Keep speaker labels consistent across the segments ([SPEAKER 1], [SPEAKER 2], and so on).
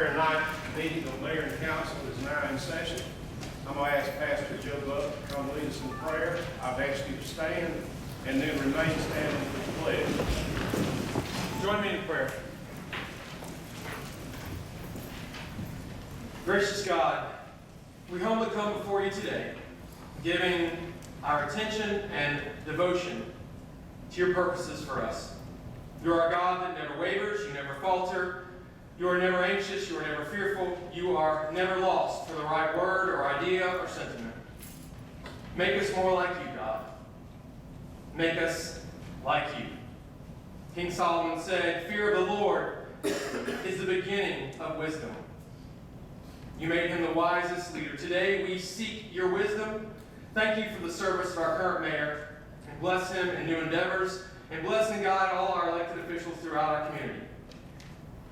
[SPEAKER 1] February 9th meeting of mayor and council is now in session. I'm going to ask Pastor Joe Buck to come lead us in prayer. I've asked you to stand and then remain standing for the pledge. Join me in prayer.
[SPEAKER 2] Gracious God, we humbly come before you today, giving our attention and devotion to your purposes for us. You are a God that never wavers, you never falter, you are never anxious, you are never fearful, you are never lost for the right word or idea or sentiment. Make us more like you, God. Make us like you. King Solomon said, "Fear of the Lord is the beginning of wisdom." You made him the wisest leader. Today we seek your wisdom. Thank you for the service of our current mayor, and bless him in new endeavors, and bless and guide all our elected officials throughout our community.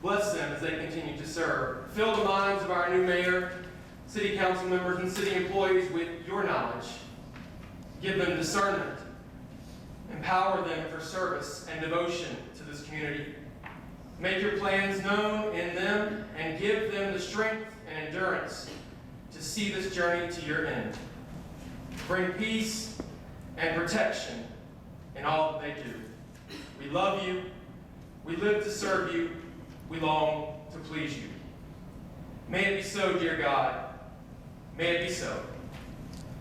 [SPEAKER 2] Bless them as they continue to serve. Fill the minds of our new mayor, city council members, and city employees with your knowledge. Give them discernment. Empower them for service and devotion to this community. Make your plans known in them and give them the strength and endurance to see this journey to your end. Bring peace and protection in all that they do. We love you. We live to serve you. We long to please you. May it be so, dear God. May it be so.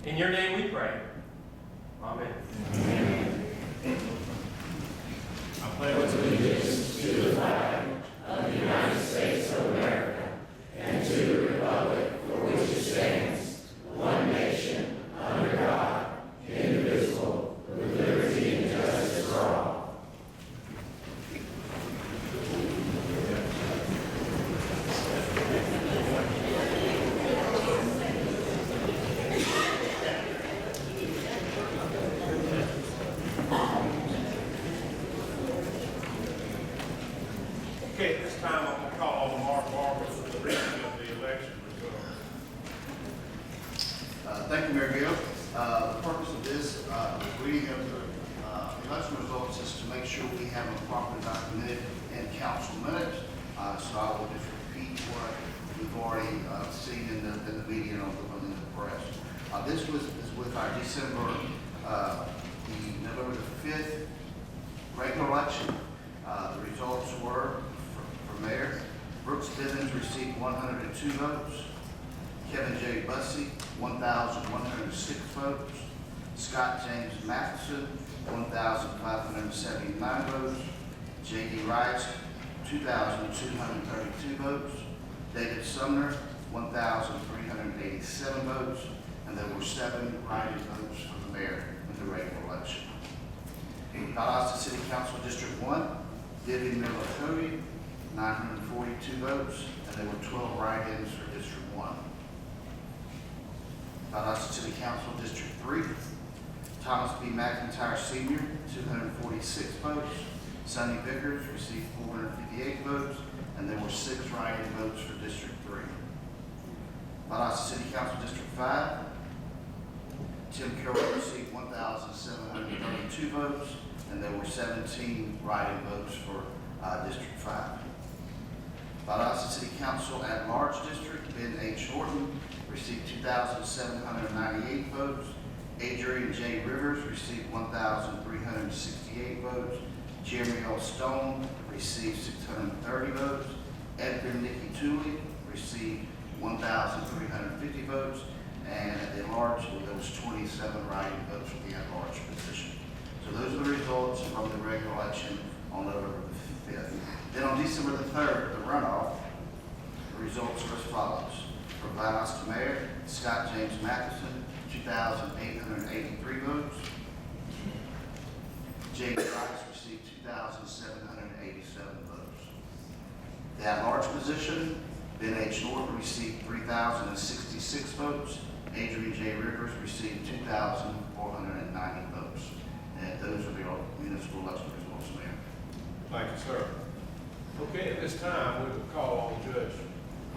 [SPEAKER 2] In your name we pray. Amen.
[SPEAKER 1] I pledge allegiance to the flag of the United States of America and to the republic for which it stands, one nation, under God, indivisible, with liberty and justice for all. Okay, at this time, I'm going to call on Mark Barber for the reading of the election results.
[SPEAKER 3] Thank you, Mayor Gill. The purpose of this reading of the election results is to make sure we have them properly documented in council minutes. So I will just repeat what we've already seen in the media and in the press. This is with our December, the November the 5th regular election. The results were for mayor, Brooks Bivens received 102 votes. Kevin J. Bussey, 1,106 votes. Scott James Matheson, 1,579 votes. J.D. Rice, 2,232 votes. David Sumner, 1,387 votes. And there were 7 write-in votes for the mayor in the regular election. Vaaldosta City Council District 1, Vivian Miller Cody, 942 votes, and there were 12 write-ins for District 1. Vaaldosta City Council District 3, Thomas B. McIntyre Sr., 246 votes. Sonny Vickers received 458 votes, and there were 6 write-in votes for District 3. Vaaldosta City Council District 5, Tim Carroll received 1,732 votes, and there were 17 write-in votes for District 5. Vaaldosta City Council at-large district, Ben H. Horton received 2,798 votes. Adrian J. Rivers received 1,368 votes. Jeremy L. Stone received 630 votes. Edgar Nicky Tooley received 1,350 votes. And at the large, there was 27 write-in votes for the at-large position. So those are the results from the regular election on November the 5th. Then on December the 3rd, the runoff, the results are as follows. For Vaaldosta Mayor, Scott James Matheson, 2,883 votes. J.D. Rice received 2,787 votes. The at-large position, Ben H. Norton received 3,066 votes. Adrian J. Rivers received 2,490 votes. And those are the municipal election results, Mayor.
[SPEAKER 1] Thank you, sir. Okay, at this time, we will call on Judge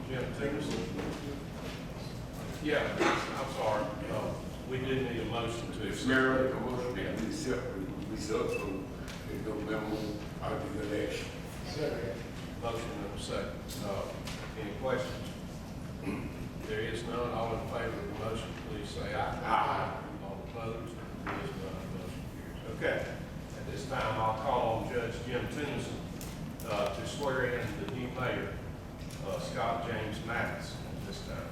[SPEAKER 1] Jim Tickerson. Yeah, I'm sorry. We did need a motion to accept.
[SPEAKER 4] Mayor, the motion that we accept the results from the November of the election.
[SPEAKER 1] Motion and a second.
[SPEAKER 5] Any questions? There is none. All in favor of the motion, please say aye. Aye. All opposed? There is none. Motion carries. Okay. At this time, I'll call on Judge Jim Tennyson to swear in the new mayor, Scott James Mathis, at this time.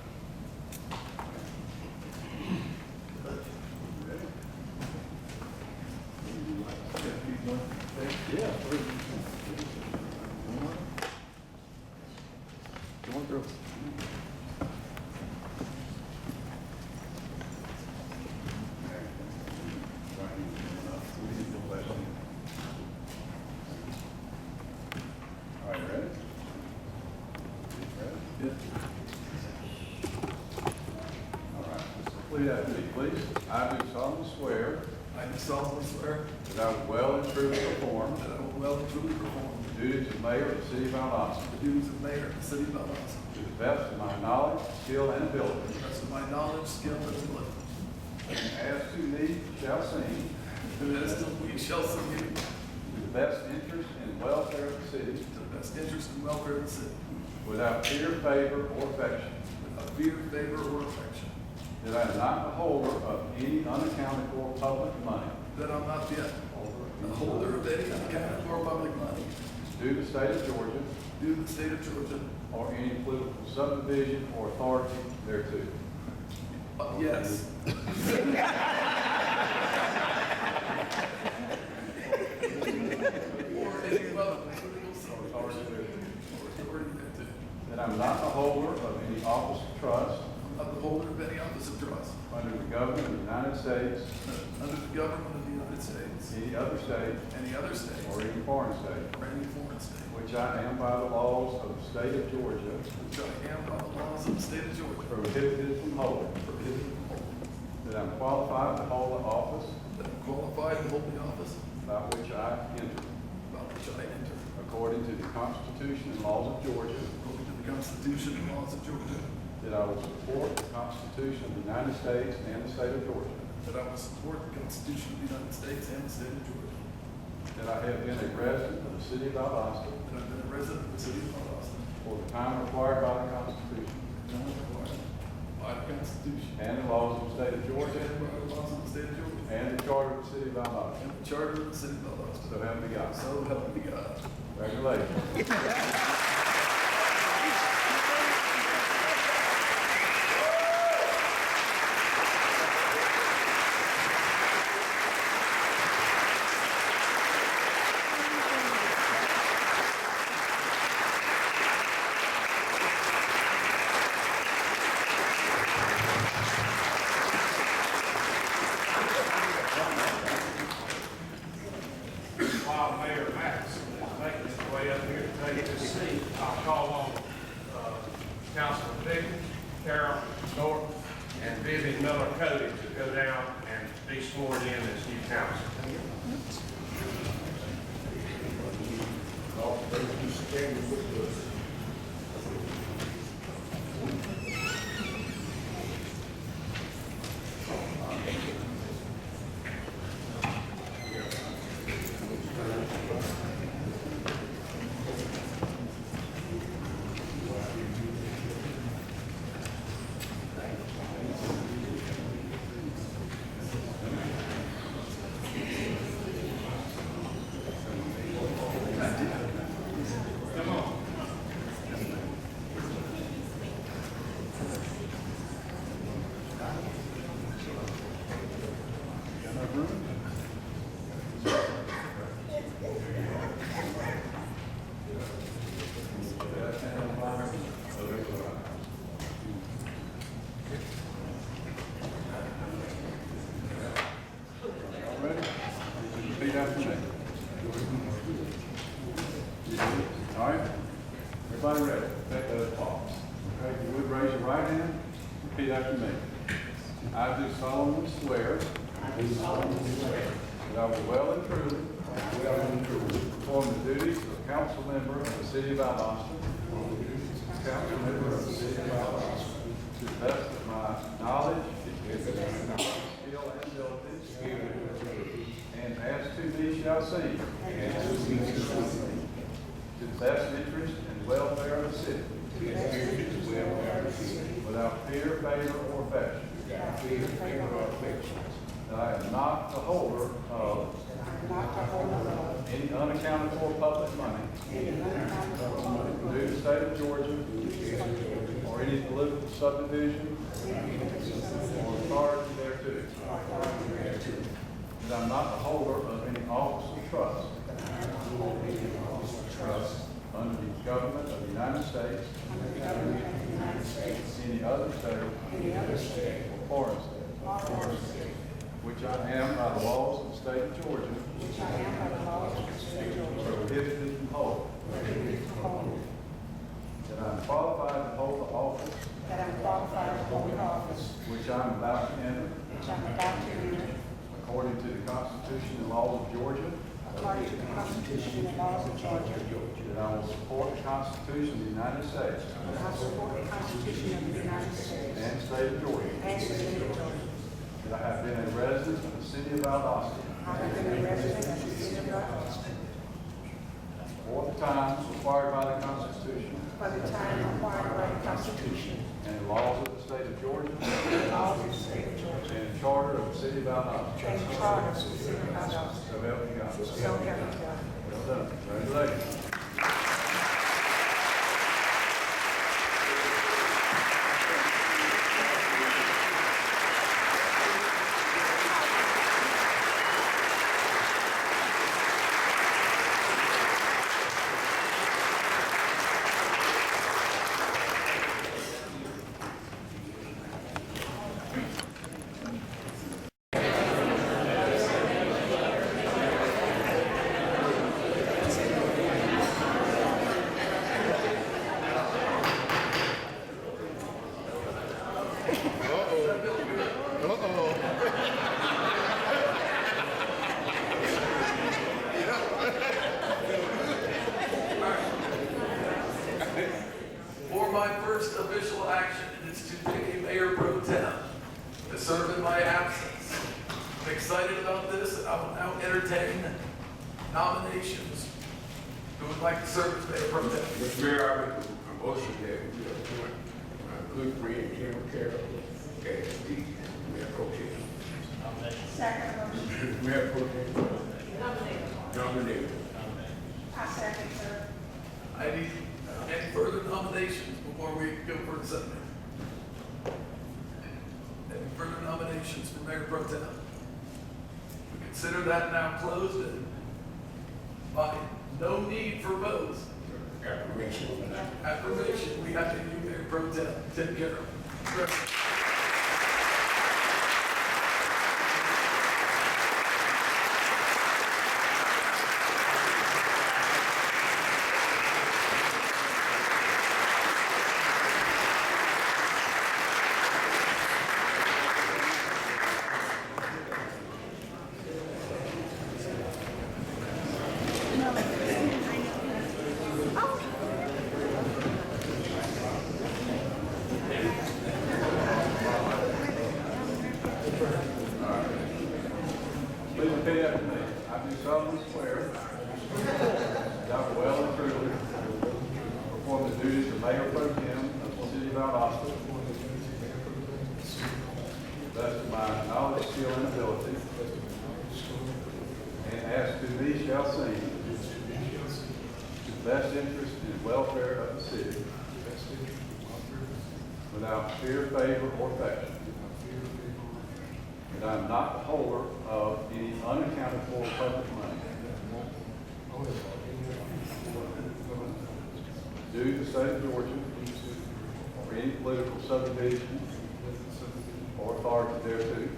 [SPEAKER 4] Yeah, please. Come on through. All right, ready? Ready? All right, let's complete after me, please. I do solemnly swear
[SPEAKER 6] I do solemnly swear
[SPEAKER 4] that I will well and truly perform
[SPEAKER 6] that I will well and truly perform
[SPEAKER 4] the duties of mayor of the city of Vaaldosta
[SPEAKER 6] the duties of mayor of the city of Vaaldosta
[SPEAKER 4] to the best of my knowledge, skill, and ability.
[SPEAKER 6] to the best of my knowledge, skill, and ability.
[SPEAKER 4] As to me shall seem,
[SPEAKER 6] And as to we shall submit
[SPEAKER 4] to the best interest and welfare of the city,
[SPEAKER 6] to the best interest and welfare of the city,
[SPEAKER 4] without fear, favor, or affection,
[SPEAKER 6] without fear, favor, or affection,
[SPEAKER 4] that I am not the holder of any unaccounted for public money
[SPEAKER 6] that I'm not yet the holder of any accounted for public money
[SPEAKER 4] due to the state of Georgia
[SPEAKER 6] due to the state of Georgia.
[SPEAKER 4] or any political subdivision or authority thereto.
[SPEAKER 6] Yes. Or any other political subdivision or authority thereto.
[SPEAKER 4] That I am not the holder of any office of trust
[SPEAKER 6] I'm not the holder of any office of trust
[SPEAKER 4] under the government of the United States,
[SPEAKER 6] under the government of the United States,
[SPEAKER 4] any other state,
[SPEAKER 6] any other state,
[SPEAKER 4] or any foreign state,
[SPEAKER 6] or any foreign state,
[SPEAKER 4] which I am by the laws of the state of Georgia
[SPEAKER 6] which I am by the laws of the state of Georgia
[SPEAKER 4] prohibited from holding.
[SPEAKER 6] prohibited from holding,
[SPEAKER 4] That I am qualified to hold the office
[SPEAKER 6] that I'm qualified to hold the office
[SPEAKER 4] by which I enter,
[SPEAKER 6] by which I enter,
[SPEAKER 4] according to the Constitution and laws of Georgia.
[SPEAKER 6] according to the Constitution and laws of Georgia,
[SPEAKER 4] That I will support the Constitution of the United States and the state of Georgia.
[SPEAKER 6] that I will support the Constitution of the United States and the state of Georgia,
[SPEAKER 4] That I have been a resident of the city of Vaaldosta
[SPEAKER 6] that I've been a resident of the city of Vaaldosta
[SPEAKER 4] for the time required by the Constitution
[SPEAKER 6] and required by the Constitution
[SPEAKER 4] and the laws of the state of Georgia
[SPEAKER 6] and by the laws of the state of Georgia
[SPEAKER 4] and the charter of the city of Vaaldosta.
[SPEAKER 6] and the charter of the city of Vaaldosta.
[SPEAKER 4] So help me God.
[SPEAKER 6] So help me God.
[SPEAKER 4] Congratulations.
[SPEAKER 5] While Mayor Mathis is making his way up here to take his seat, I'll call on Councilman Pickens, Carol Norton, and Vivian Miller Cody to go down and be sworn in as new council.
[SPEAKER 4] Ready? Repeat after me. All right? Everybody ready? Take those palms. Okay, if you would raise your right hand, repeat after me. I do solemnly swear that I will well and truly perform the duties of council member of the city of Vaaldosta council member of the city of Vaaldosta to the best of my knowledge, skill, and ability, and as to me shall seem, to the best interest and welfare of the city,
[SPEAKER 6] the security and welfare of the city,
[SPEAKER 4] without fear, favor, or affection.
[SPEAKER 6] without fear, favor, or affection.
[SPEAKER 4] That I am not the holder of any unaccounted for public money due to the state of Georgia or any political subdivision or authority thereto. That I am not the holder of any office of trust under the government of the United States, any other state, or foreign state, which I am by the laws of the state of Georgia, prohibited from holding. That I am qualified to hold the office which I am about to enter according to the Constitution and laws of Georgia. That I will support the Constitution of the United States and state of Georgia. That I have been a resident of the city of Vaaldosta for the time required by the Constitution and the laws of the state of Georgia and the charter of the city of Vaaldosta. So help me God. Well done. Congratulations.
[SPEAKER 6] For my first official action is to pick a mayor pro tem to serve in my absence. I'm excited about this, and I will now entertain nominations. Who would like to serve as mayor pro tem?
[SPEAKER 7] Mr. Mayor, I make a motion that we appoint my good friend G.B.R. as the mayor pro tem.
[SPEAKER 1] Second motion.
[SPEAKER 7] Mayor pro tem. Nominated.
[SPEAKER 1] I second, sir.
[SPEAKER 6] I need any further nominations before we go for the second? Any further nominations for mayor pro tem? We consider that now closed and by no need for votes.
[SPEAKER 7] Affirmation.
[SPEAKER 6] Affirmation, we have a new mayor pro tem, Tim Carroll.
[SPEAKER 4] Please repeat after me. I do solemnly swear that I will well and truly perform the duties of Mayor Pro Tem of the City of Vaaldosta to the best of my knowledge, skill, and ability, and as to thee shall seem to the best interest and welfare of the city, without fear, favor, or affection. That I am not the holder of any unaccounted for public money due to the state of Georgia or any political subdivision or authority thereto.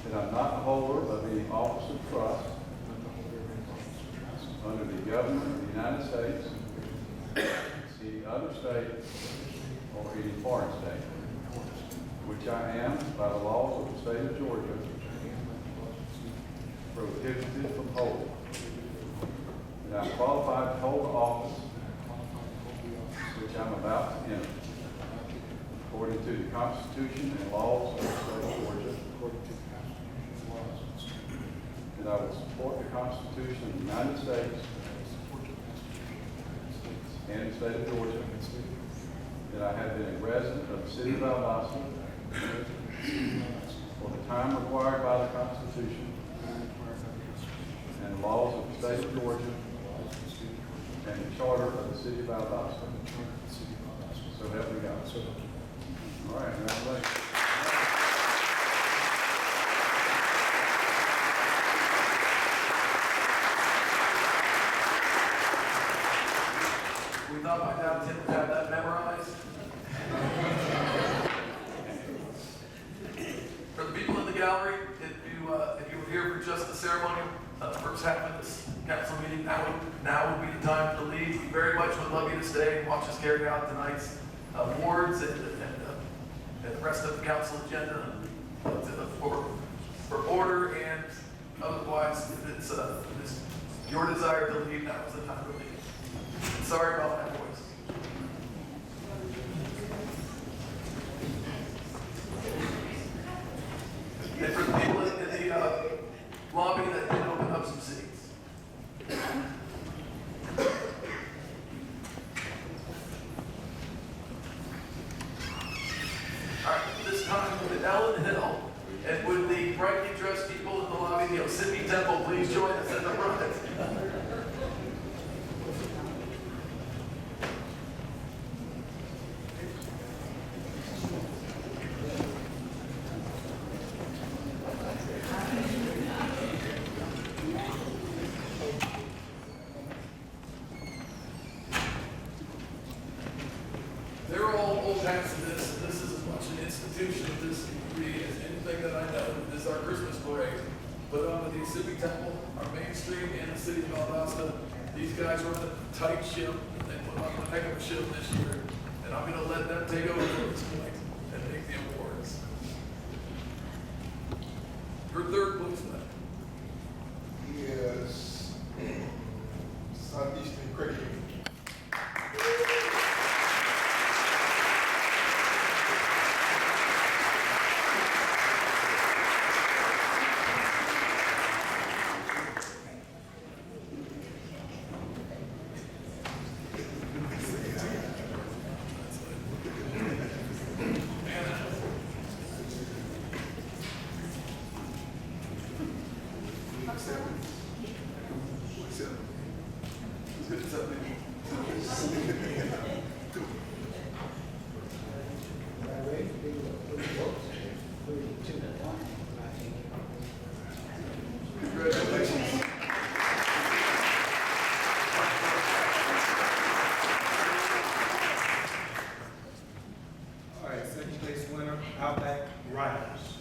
[SPEAKER 4] That I am not the holder of any office of trust under the government of the United States, any other state, or any foreign state, which I am, by the laws of the state of Georgia, prohibited from holding. That I am qualified to hold the office which I am about to enter, according to the Constitution and laws of the state of Georgia. That I will support the Constitution of the United States and the state of Georgia, that I have been a resident of the city of Vaaldosta for the time required by the Constitution and the laws of the state of Georgia and the charter of the city of Vaaldosta. So help me God. All right, congratulations.
[SPEAKER 6] We thought by now Tim would have that memorized. For the people in the gallery, if you were here for just the ceremony, first half of this council meeting, now would be the time to leave. We very much would love you to stay and watch us carry out tonight's awards and the rest of the council agenda for order, and otherwise, if it's your desire to leave, now is the time to leave. Sorry about my voice. And for the people in the lobby that did open up some seats. All right, this time with Ellen Hill, and would the brightly dressed people in the lobby, the Yosemite Temple, please join us at the front. They're all old hats to this, and this is as much an institution of this degree as anything that I know. This is our Christmas parade. Put on with the Yosemite Temple, our main street, and the city of Vaaldosta. These guys run a tight ship, and they put on a heck of a show this year. And I'm going to let them take over from this point and make the awards. Your third policeman.
[SPEAKER 8] He is Southeastern Cricket. Congratulations.
[SPEAKER 9] All right, second place winner, Outback Riders.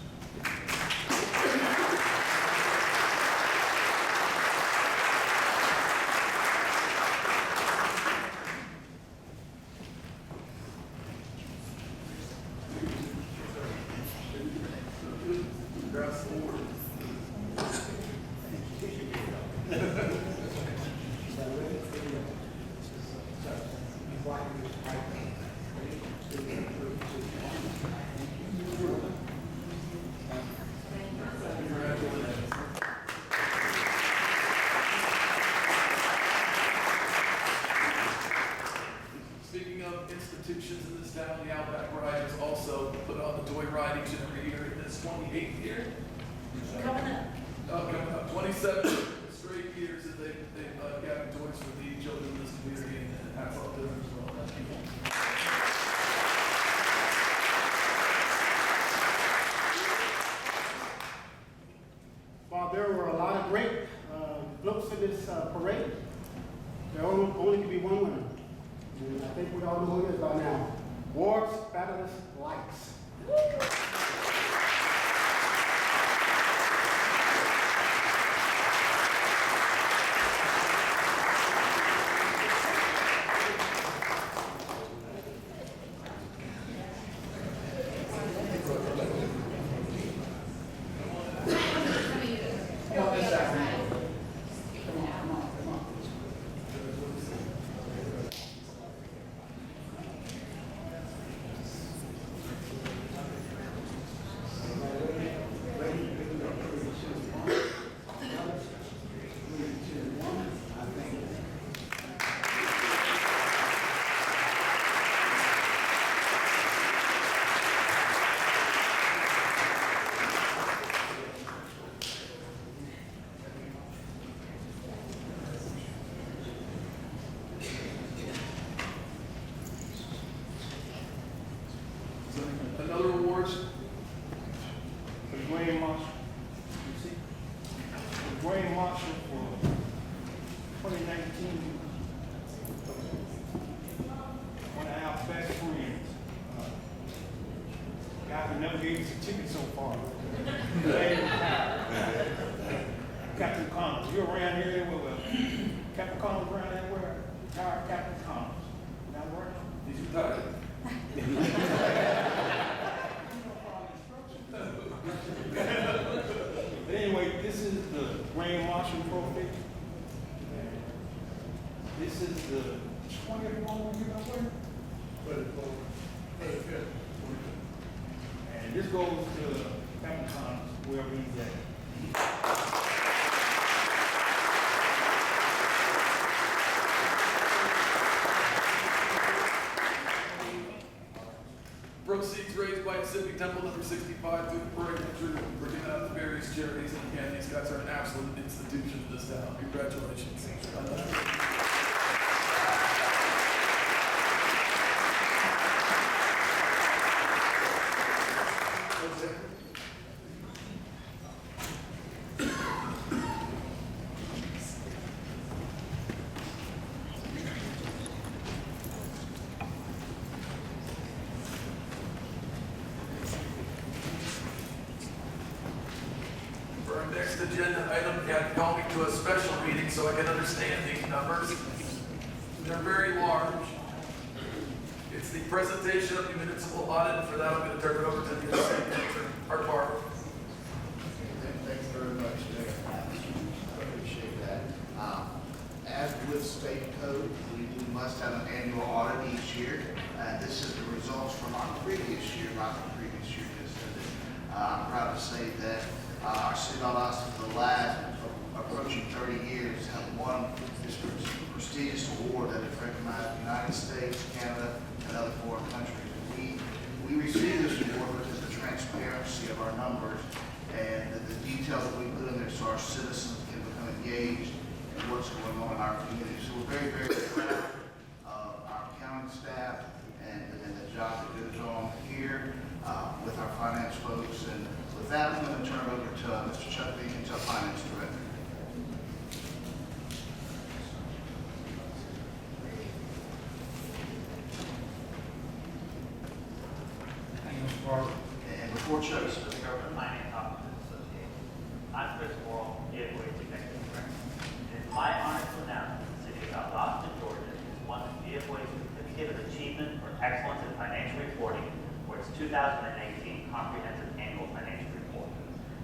[SPEAKER 6] Congrats, Lord. Speaking of institutions in this town, the Outback Riders also put on the joyride each and every year. In this 28th year?
[SPEAKER 1] Coming up.
[SPEAKER 6] Coming up, 27 straight years that they've gathered toys for the children in this community, and hats off to them as well. Thank you.
[SPEAKER 10] While there were a lot of great looks in this parade, there only could be one winner. And I think we all know who it is by now. Ward's Fabulous Lights.
[SPEAKER 9] captain never gave us a ticket so far. They retired. Captain Connors, you around here anywhere? Captain Connors around everywhere? Retired Captain Connors. Not around?
[SPEAKER 6] He's retired.
[SPEAKER 9] But anyway, this is the Grand Marshal Trophy. This is the 20th one you know where? And this goes to Captain Connors, wherever he's at.
[SPEAKER 6] Proceeds raised by Pacific Temple number 65 through the parade entry were given out to various charities, and again, these guys are an absolute institution in this town. Congratulations. For our next agenda item, you had to call me to a special meeting so I can understand these numbers. They're very large. It's the presentation of the municipal audit, and for that, I'm going to turn it over to the city manager, Art Barber.
[SPEAKER 3] Thanks very much, Mayor. I appreciate that. As with state code, we must have an annual audit each year. This is the results from our previous year, not the previous year just ended. I'm proud to say that our city of Vaaldosta for the last approaching 30 years have won this prestigious award that is recognized in the United States, Canada, and other foreign countries. We receive this award because of the transparency of our numbers and the detail that we put in there so our citizens can become engaged in what's going on in our community. So we're very, very proud of our accounting staff and the job that goes on here with our finance folks. And with that, I'm going to turn it over to Mr. Chuck Deacon, our finance director.
[SPEAKER 9] Thank you, Mr. Barber.
[SPEAKER 3] And before Chuck speaks,
[SPEAKER 11] Government Finance Officers Association. I'm Chris Morrell, G.B.R. Executive Director. It is my honor to announce that the city of Vaaldosta, Georgia, has won the G.B.R. Certificate of Achievement for Excellence in Financial Reporting for its 2018 Comprehensive Annual Financial Report.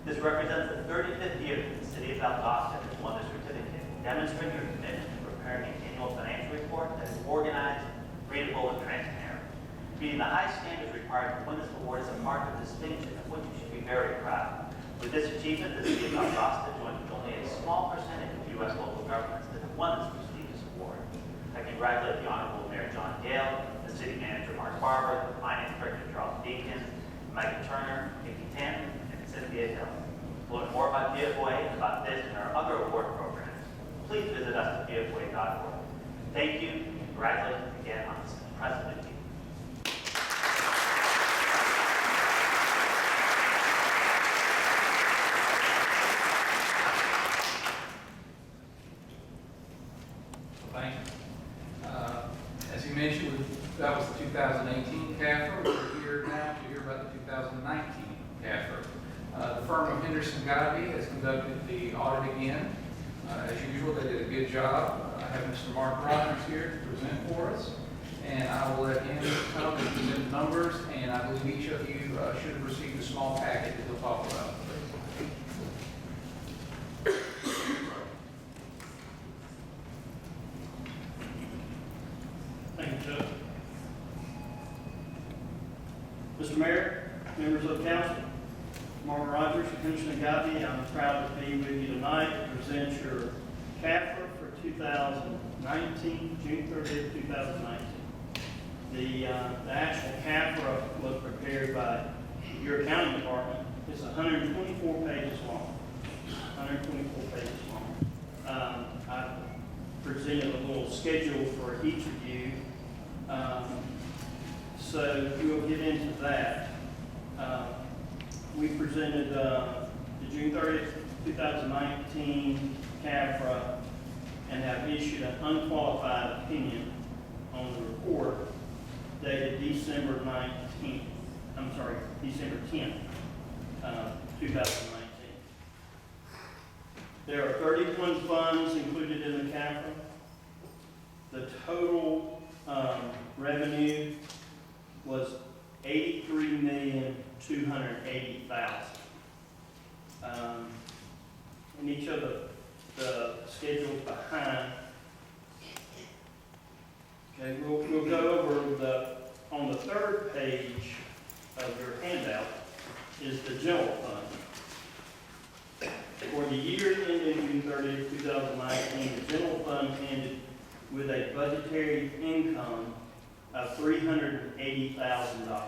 [SPEAKER 11] This represents the 35th year that the city of Vaaldosta has won this certificate, demonstrating your commitment to preparing an annual financial report that is organized, readable, and transparent. Meeting the high standards required to win this award is a mark of distinction of which you should be very proud. With this achievement, the city of Vaaldosta joins only a small percentage of U.S. local governments that have won this prestigious award. I congratulate the Honorable Mayor John Gale, the City Manager Mark Barber, the Finance Director Charles Deacon, Mike Turner, Nikki Tanton, and Cynthia Hill. To learn more about GiveAway and about this and our other award programs, please visit us at giveaway.org. Thank you, and congratulations again on this impressive achievement.
[SPEAKER 12] Thank you. As you mentioned, that was the 2018 CAFR. We're here now to hear about the 2019 CAFR. The firm of Henderson G.B.R has conducted the audit again. As usual, they did a good job. I have Mr. Mark Rogers here to present for us, and I will let him come and present the numbers, and I believe each of you should have received a small packet that he'll talk about.
[SPEAKER 13] Thank you, Chuck. Mr. Mayor, members of council, Mark Rogers, Henderson G.B.R. I'm proud to be with you tonight to present your CAFR for 2019, June 30th, 2019. The actual CAFR was prepared by your accounting department. It's 124 pages long. 124 pages long. I presented a little schedule for each of you. So we'll get into that. We presented the June 30th, 2019 CAFRA and have issued an unqualified opinion on the report dated December 19th. December 10th, 2019. There are 31 funds included in the capital. The total revenue was $83,280,000. And each of the schedules behind. Okay, we'll go over on the third page of your handout is the general fund. For the year ending June 30th, 2019, the general fund ended with a budgetary income of $380,000.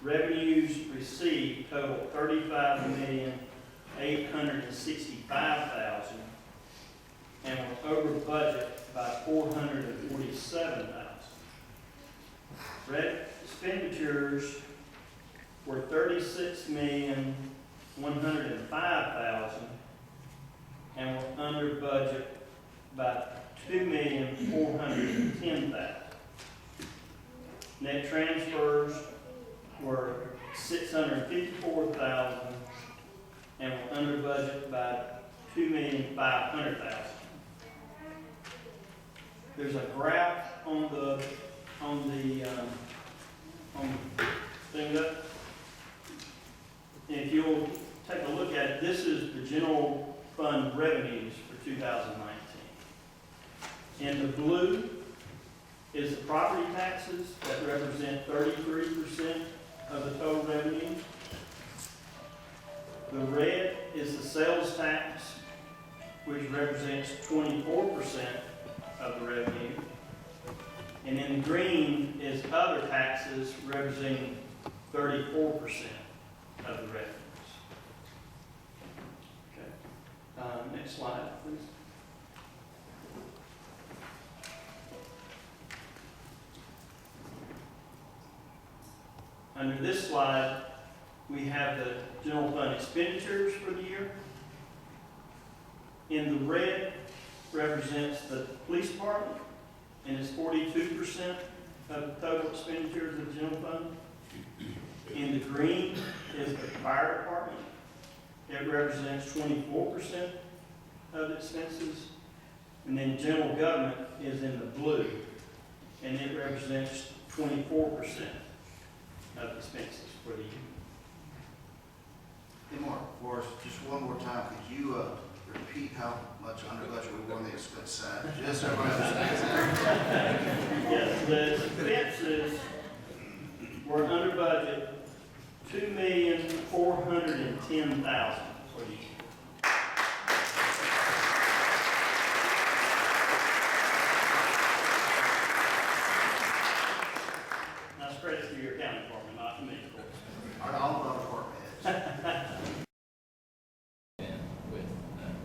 [SPEAKER 13] Revenues received total $35,865,000 and were over budget by $447,000. Expenditures were $36,105,000 and were under budget by $2,410,000. Net transfers were $654,000 and were under budget by $2,500,000. There's a graph on the thing up. If you'll take a look at it, this is the general fund revenues for 2019. In the blue is the property taxes that represent 33% of the total revenue. The red is the sales tax, which represents 24% of the revenue. And in green is other taxes representing 34% of the revenues. Okay. Next slide, please. Under this slide, we have the general fund expenditures for the year. In the red represents the police department, and it's 42% of the total expenditures of the general fund. In the green is the fire department. It represents 24% of the expenses. And then general government is in the blue, and it represents 24% of expenses for the year.
[SPEAKER 3] Hey, Mark, for us, just one more time, could you repeat how much under budget we were on the expense side? Just so everybody understands.
[SPEAKER 13] Yes, the expenses were under budget $2,410,000 for the year. Now, credit to your accounting department, not to me, of course.
[SPEAKER 3] All our department heads.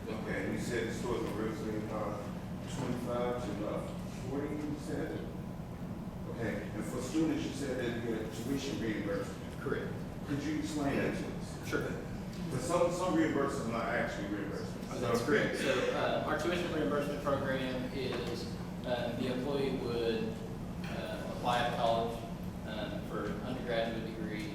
[SPEAKER 7] Okay, you said this was originally 25 to 40%? Okay, and for students, you said that you get tuition reimbursement.
[SPEAKER 2] Correct.
[SPEAKER 7] Could you explain that to us?
[SPEAKER 2] Sure.
[SPEAKER 7] But some reimbursements are not actually reimbursements.
[SPEAKER 14] That's correct. So our tuition reimbursement program is the employee would apply at college for an undergraduate degree.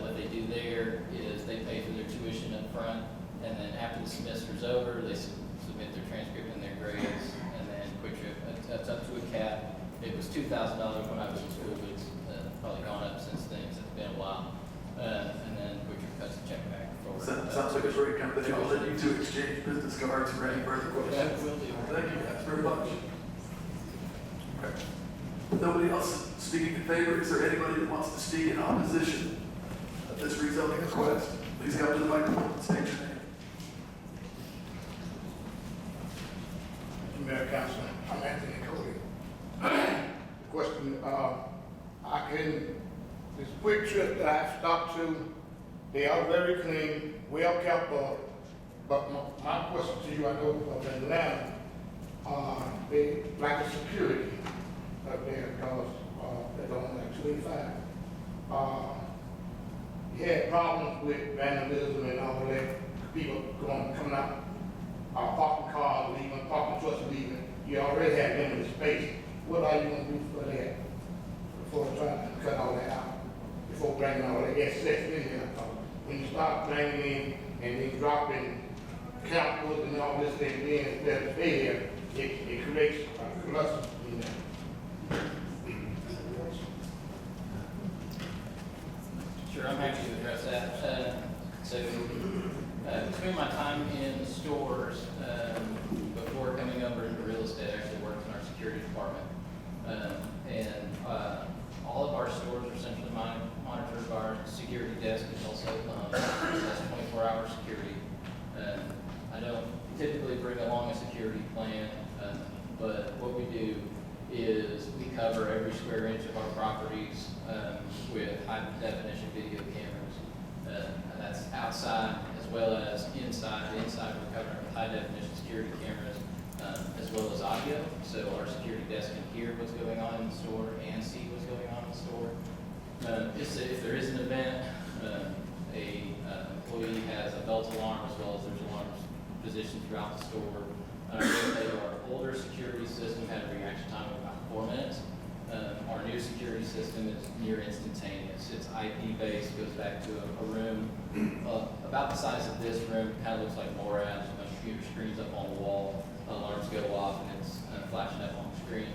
[SPEAKER 14] What they do there is they pay for their tuition up front, and then after the semester's over, they submit their transcript and their grades, and then quick trip. That's up to a cap. It was $2,000 when I was in school, but it's probably gone up since then, because it's been a while. And then quick trip cuts the check back forward.
[SPEAKER 6] Sounds like a great company. I'll let you two exchange business cards for any further questions.
[SPEAKER 14] Yeah, will do.
[SPEAKER 6] Thank you guys very much. Okay. Nobody else speaking in favor? Is there anybody that wants to speak in opposition of this rezoning request? Please come to the microphone and state your name.
[SPEAKER 8] Mayor, Councilman, I'm Anthony Cody. The question, this quick trip that I stopped to, they are very clean, well kept up. But my question to you, I know of Atlanta, they lack of security up there because they're only like 25. You had problems with vandalism and all that, people coming out, parking cars leaving, parking trucks leaving. You already have limited space. What are you going to do for that? before trying to cut all that out, before bringing all that excess in here. When you start bringing in and then dropping chemicals and all this thing in that there, it creates a cluster in there.
[SPEAKER 14] Sure, I'm happy to address that. Between my time in stores, before coming over into real estate, I actually worked in our security department. All of our stores are centrally monitored. Our security desk is also has 24-hour security. I don't typically bring along a security plan, but what we do is we cover every square inch of our properties with high-definition video cameras. And that's outside as well as inside. The inside we're covering with high-definition security cameras as well as audio. So our security desk can hear what's going on in the store and see what's going on in the store. If there is an event, a employee has a belt alarm as well as there's alarms positioned throughout the store. Our older security system had a reaction time of about 4 minutes. Our new security system is near instantaneous. It's IP based, goes back to a room about the size of this room. Kind of looks like LORAD's, a computer screens up on the wall, alarms go off, and it's flashing up on the screen.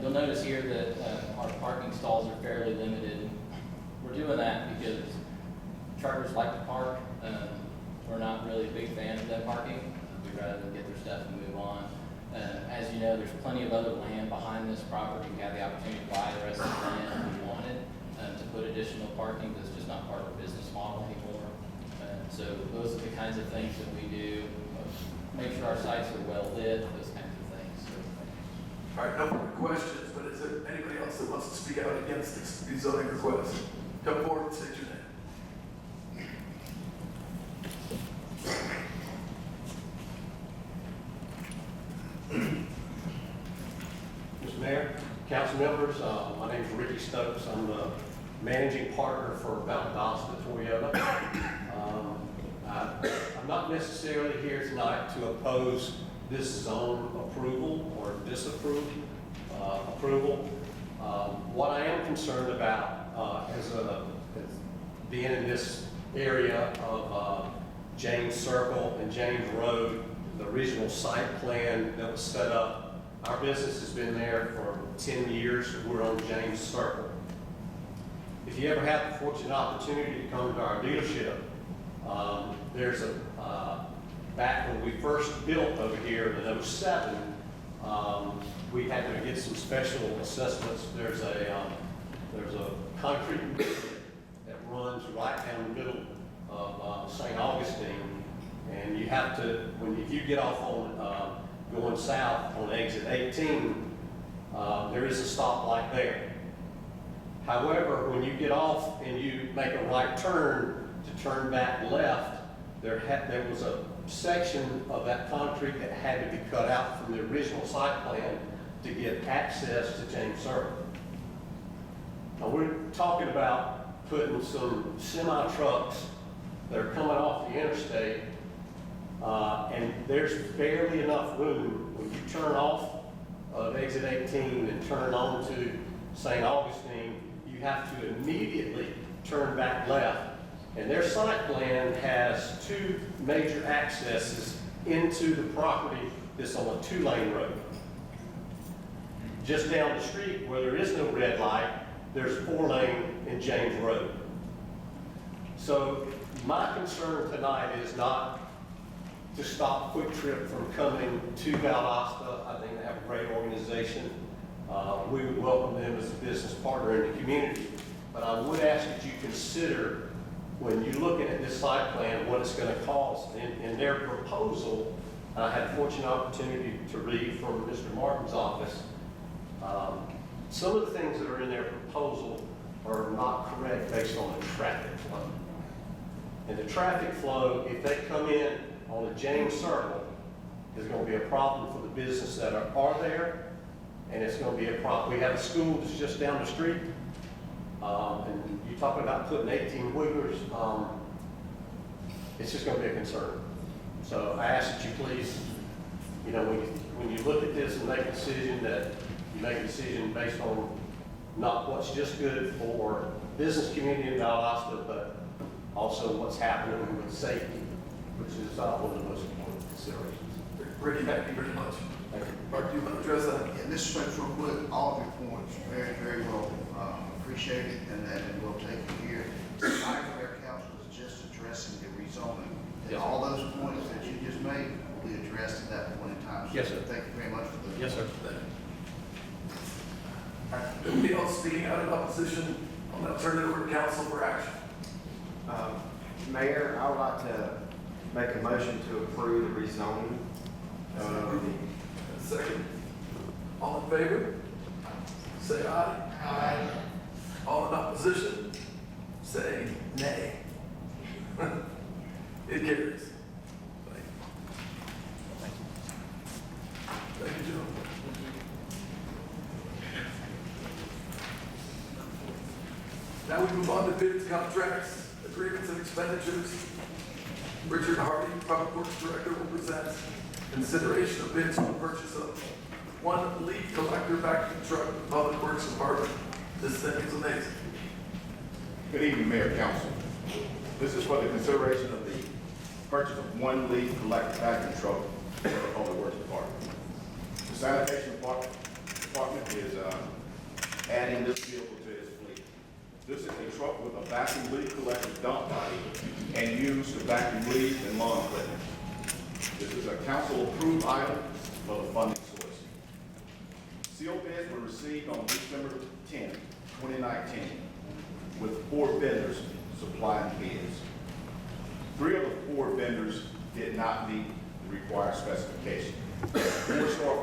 [SPEAKER 14] You'll notice here that our parking stalls are fairly limited. We're doing that because charters like to park. We're not really a big fan of them parking. We'd rather them get their stuff and move on. As you know, there's plenty of other land behind this property. We have the opportunity to buy the rest of the land if we wanted to put additional parking. That's just not part of our business model anymore. So those are the kinds of things that we do. Make sure our sites are well lit, those kinds of things. So,
[SPEAKER 6] All right, no more questions, but is there anybody else that wants to speak out against these zoning requests? Come forward and state your name.
[SPEAKER 15] Mr. Mayor, council members, my name is Ricky Stokes. I'm the managing partner for Vaaldosta Toyota. I'm not necessarily here tonight to oppose this zone approval or disapprove approval. What I am concerned about as being in this area of James Circle and James Road, the original site plan that was set up, our business has been there for 10 years. We're on James Circle. If you ever had the fortunate opportunity to come to our dealership, there's back when we first built over here in 07, we had to get some special assessments. There's a concrete that runs right down the middle of St. Augustine, and you have to, if you get off on going south on exit 18, there is a stoplight there. However, when you get off and you make a right turn to turn back left, there was a section of that concrete that had to be cut out from the original site plan to get access to James Circle. Now we're talking about putting some semi-trucks that are coming off the interstate, and there's barely enough room when you turn off of exit 18 and turn on to St. Augustine. You have to immediately turn back left. And their site plan has two major accesses into the property that's on a 2-lane road. Just down the street where there is no red light, there's 4-lane in James Road. So my concern tonight is not to stop Quick Trip from coming to Vaaldosta. I think they have a great organization. We would welcome them as a business partner in the community. But I would ask that you consider, when you're looking at this site plan, what it's going to cost. In their proposal, I had a fortunate opportunity to read from Mr. Martin's office. Some of the things that are in their proposal are not correct based on the traffic flow. And the traffic flow, if they come in on the James Circle, is going to be a problem for the business that are there, and it's going to be a problem. We have a school that's just down the street. And you're talking about putting 18-wheelers, it's just going to be a concern. So I ask that you please, when you look at this and make a decision, that you make a decision based on not what's just good for business community in Valdosta, but also what's happening with safety, which is one of the most important considerations.
[SPEAKER 6] Ricky, thank you very much.
[SPEAKER 15] Thank you.
[SPEAKER 6] Mark, do you want to address that?
[SPEAKER 3] Yeah, Mr. Spence, real quick, all of your points, very, very well, appreciated, and we'll take it here. Tonight, Mayor Council is just addressing the rezoning. And
[SPEAKER 15] Yes, sir.
[SPEAKER 3] all those points that you just made will be addressed at that point in time. So
[SPEAKER 15] Yes, sir.
[SPEAKER 3] Thank you very much for those.
[SPEAKER 15] Yes, sir.
[SPEAKER 6] Anybody else speaking out in opposition? I'll now turn it over to council for action.
[SPEAKER 16] Mayor, I would like to make a motion to approve the rezoning.
[SPEAKER 6] Second. All in favor? Say aye. Aye. All in opposition? Say nay. It carries. Thank you, gentlemen. Now we move on to bids, contracts, agreements, and expenditures. Richard Hardy, Public Works Director, will present consideration of bids for the purchase of one leaf collector vacuum truck for the Public Works Department. This thing is amazing.
[SPEAKER 17] Good evening, Mayor, Council. This is for the consideration of the purchase of one leaf collector vacuum truck for the Public Works Department. The sanitation department is adding this vehicle to its fleet. This is a truck with a vacuum leaf collector dump body and used to vacuum leaves and lawn equipment. This is a council-approved item for the funding source. Sealed bids were received on December 10, 2019, with 4 vendors supplying bids. 3 of the 4 vendors did not meet the required specification. Four-Star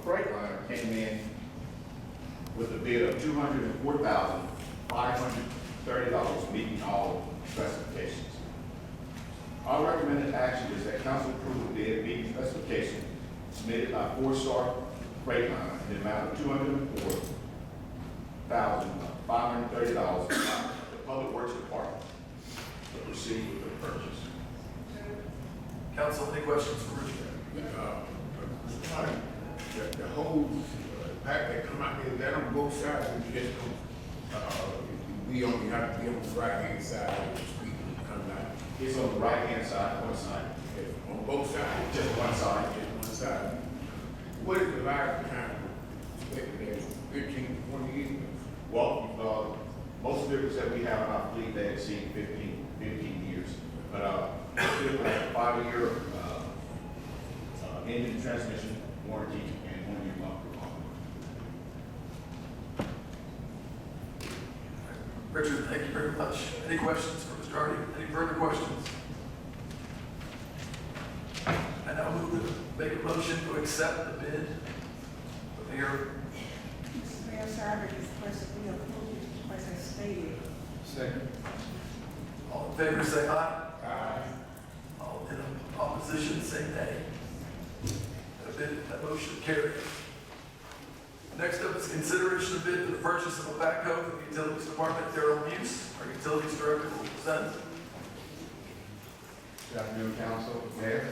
[SPEAKER 17] Freightliner came in with a bid of $204,530, meeting all specifications. Our recommended action is that council approve the bid meeting specification submitted by Four-Star Freightliner in the amount of $204,530 to the Public Works Department to proceed with the purchase.
[SPEAKER 6] Council, any questions for Richard?
[SPEAKER 8] The whole pack that come out here, that on both sides, we just we only have to be on the right hand side of the street when it comes out.
[SPEAKER 17] It's on the right-hand side, one side.
[SPEAKER 8] On both sides.
[SPEAKER 17] Just one side.
[SPEAKER 8] Just one side. What is the lifetime expected at 15, 20 years?
[SPEAKER 17] Well, most vehicles that we have in our fleet, they exceed 15 years. But still have a 5-year engine transmission warranty and 1 year bumper.
[SPEAKER 6] Richard, thank you very much. Any questions for Mr. Hardy? Any further questions? I now move to make a motion to accept the bid. Mayor,
[SPEAKER 1] Mr. Mayor, sir, I request that we approve it as stated.
[SPEAKER 4] Second.
[SPEAKER 6] all in favor say aye. Aye. All in opposition say nay. That motion carries. Next up is consideration of bid for the purchase of a backhoe for the Utilities Department. Darrell Muse, our Utilities Director, will present.
[SPEAKER 18] Good afternoon, Council, Mayor.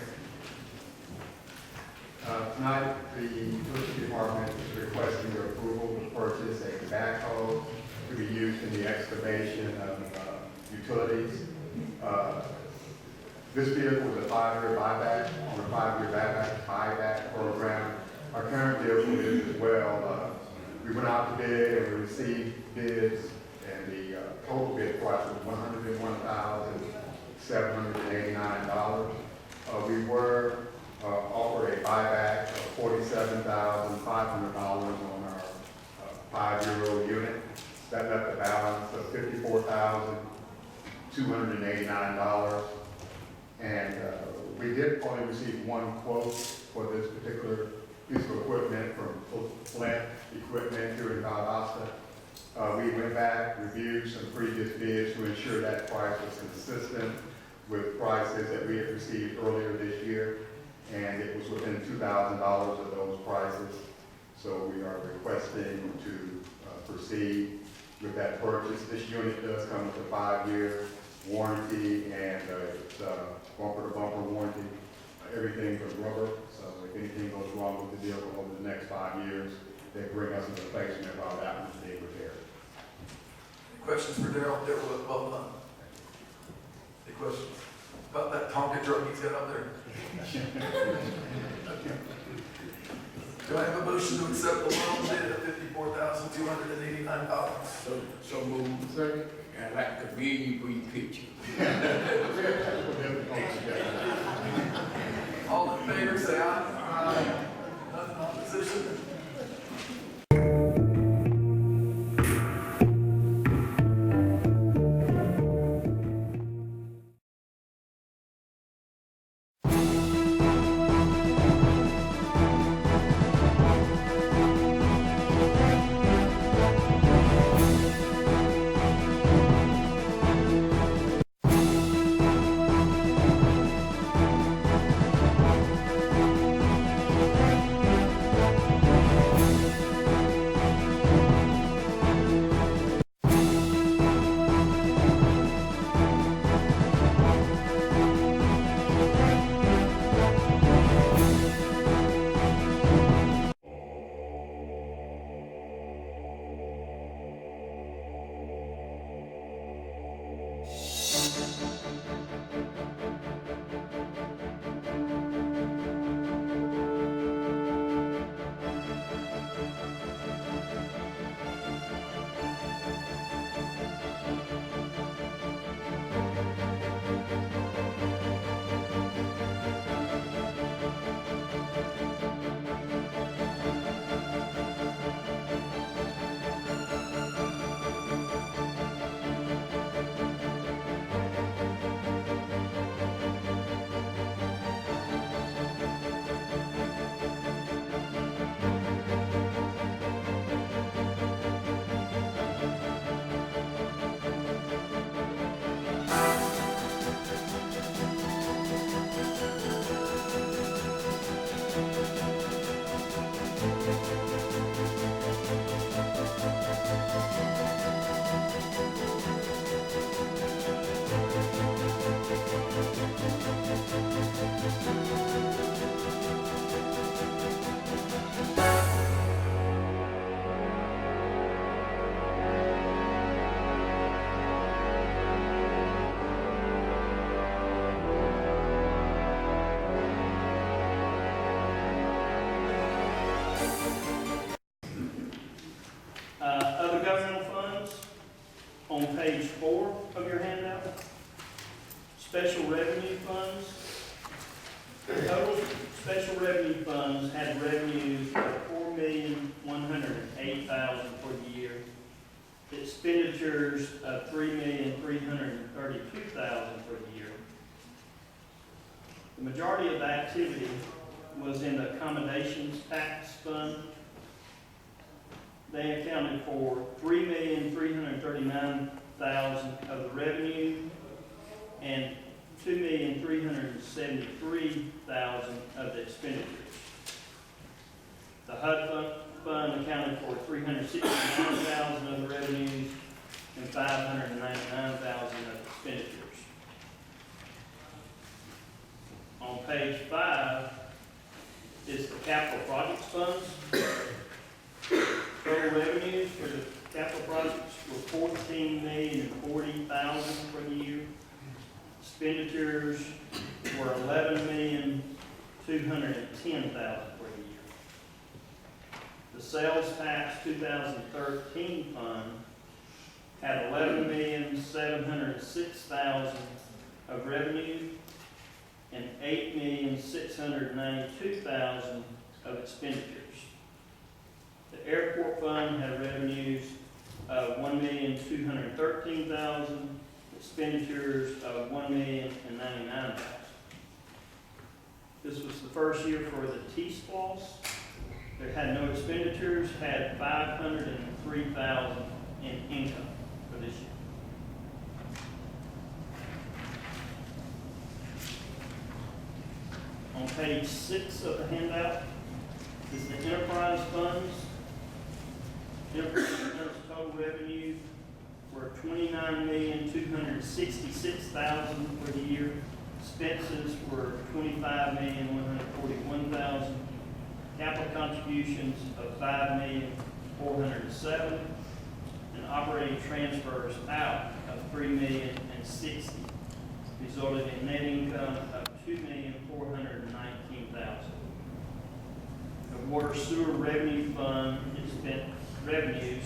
[SPEAKER 18] Tonight, the Utility Department is requesting your approval to purchase a backhoe to be used in the excavation of utilities. This vehicle is a 5-year buyback, on a 5-year buyback program. Our current vehicle is as well. We went out to bid and we received bids, and the total bid price was $101,789. We were offered a buyback of $47,500 on our 5-year-old unit. That left a balance of $54,289. And we did only receive 1 quote for this particular piece of equipment from Flint Equipment here in Vaaldosta. We went back, reviewed some previous bids to ensure that price was consistent with prices that we had received earlier this year, and it was within $2,000 of those prices. So we are requesting to proceed with that purchase. This unit does come with a 5-year warranty, and it's bumper-to-bumper warranty. Everything was rubber, so if anything goes wrong with the vehicle over the next 5 years, they bring us a replacement while that one's being repaired.
[SPEAKER 6] Questions for Daryl? Daryl, well done. Any questions about that Tonka truck he's got up there? Do I have a motion to accept the loan bid of $54,289?
[SPEAKER 9] So moved. Second. I like the big green picture.
[SPEAKER 6] All in favor, say aye. Aye. None in opposition?
[SPEAKER 13] Other governmental funds, on page 4 of your handout. Special revenue funds. Total special revenue funds had revenues of $4,108,000 for the year. Expenditures of $3,332,000 for the year. The majority of the activity was in the accommodations tax fund. They accounted for $3,339,000 of the revenue and $2,373,000 of the expenditures. The HUD fund accounted for $369,000 of the revenues and $599,000 of expenditures. On page 5 is the capital projects funds. Total revenues for the capital projects were $14,040,000 for the year. Expenditures were $11,210,000 for the year. The sales tax 2013 fund had $11,706,000 of revenue and $8,692,000 of expenditures. The airport fund had revenues of $1,213,000, expenditures of $1,099,000. This was the first year for the T-SPLOS. They had no expenditures, had $503,000 in income for this year. On page 6 of the handout is the enterprise funds. Enterprise funds total revenue were $29,266,000 for the year. Expenses were $25,141,000. Capital contributions of $5,407,000. and operating transfers out of $3,060,000, resulting in net income of $2,419,000. The water sewer revenue fund spent revenues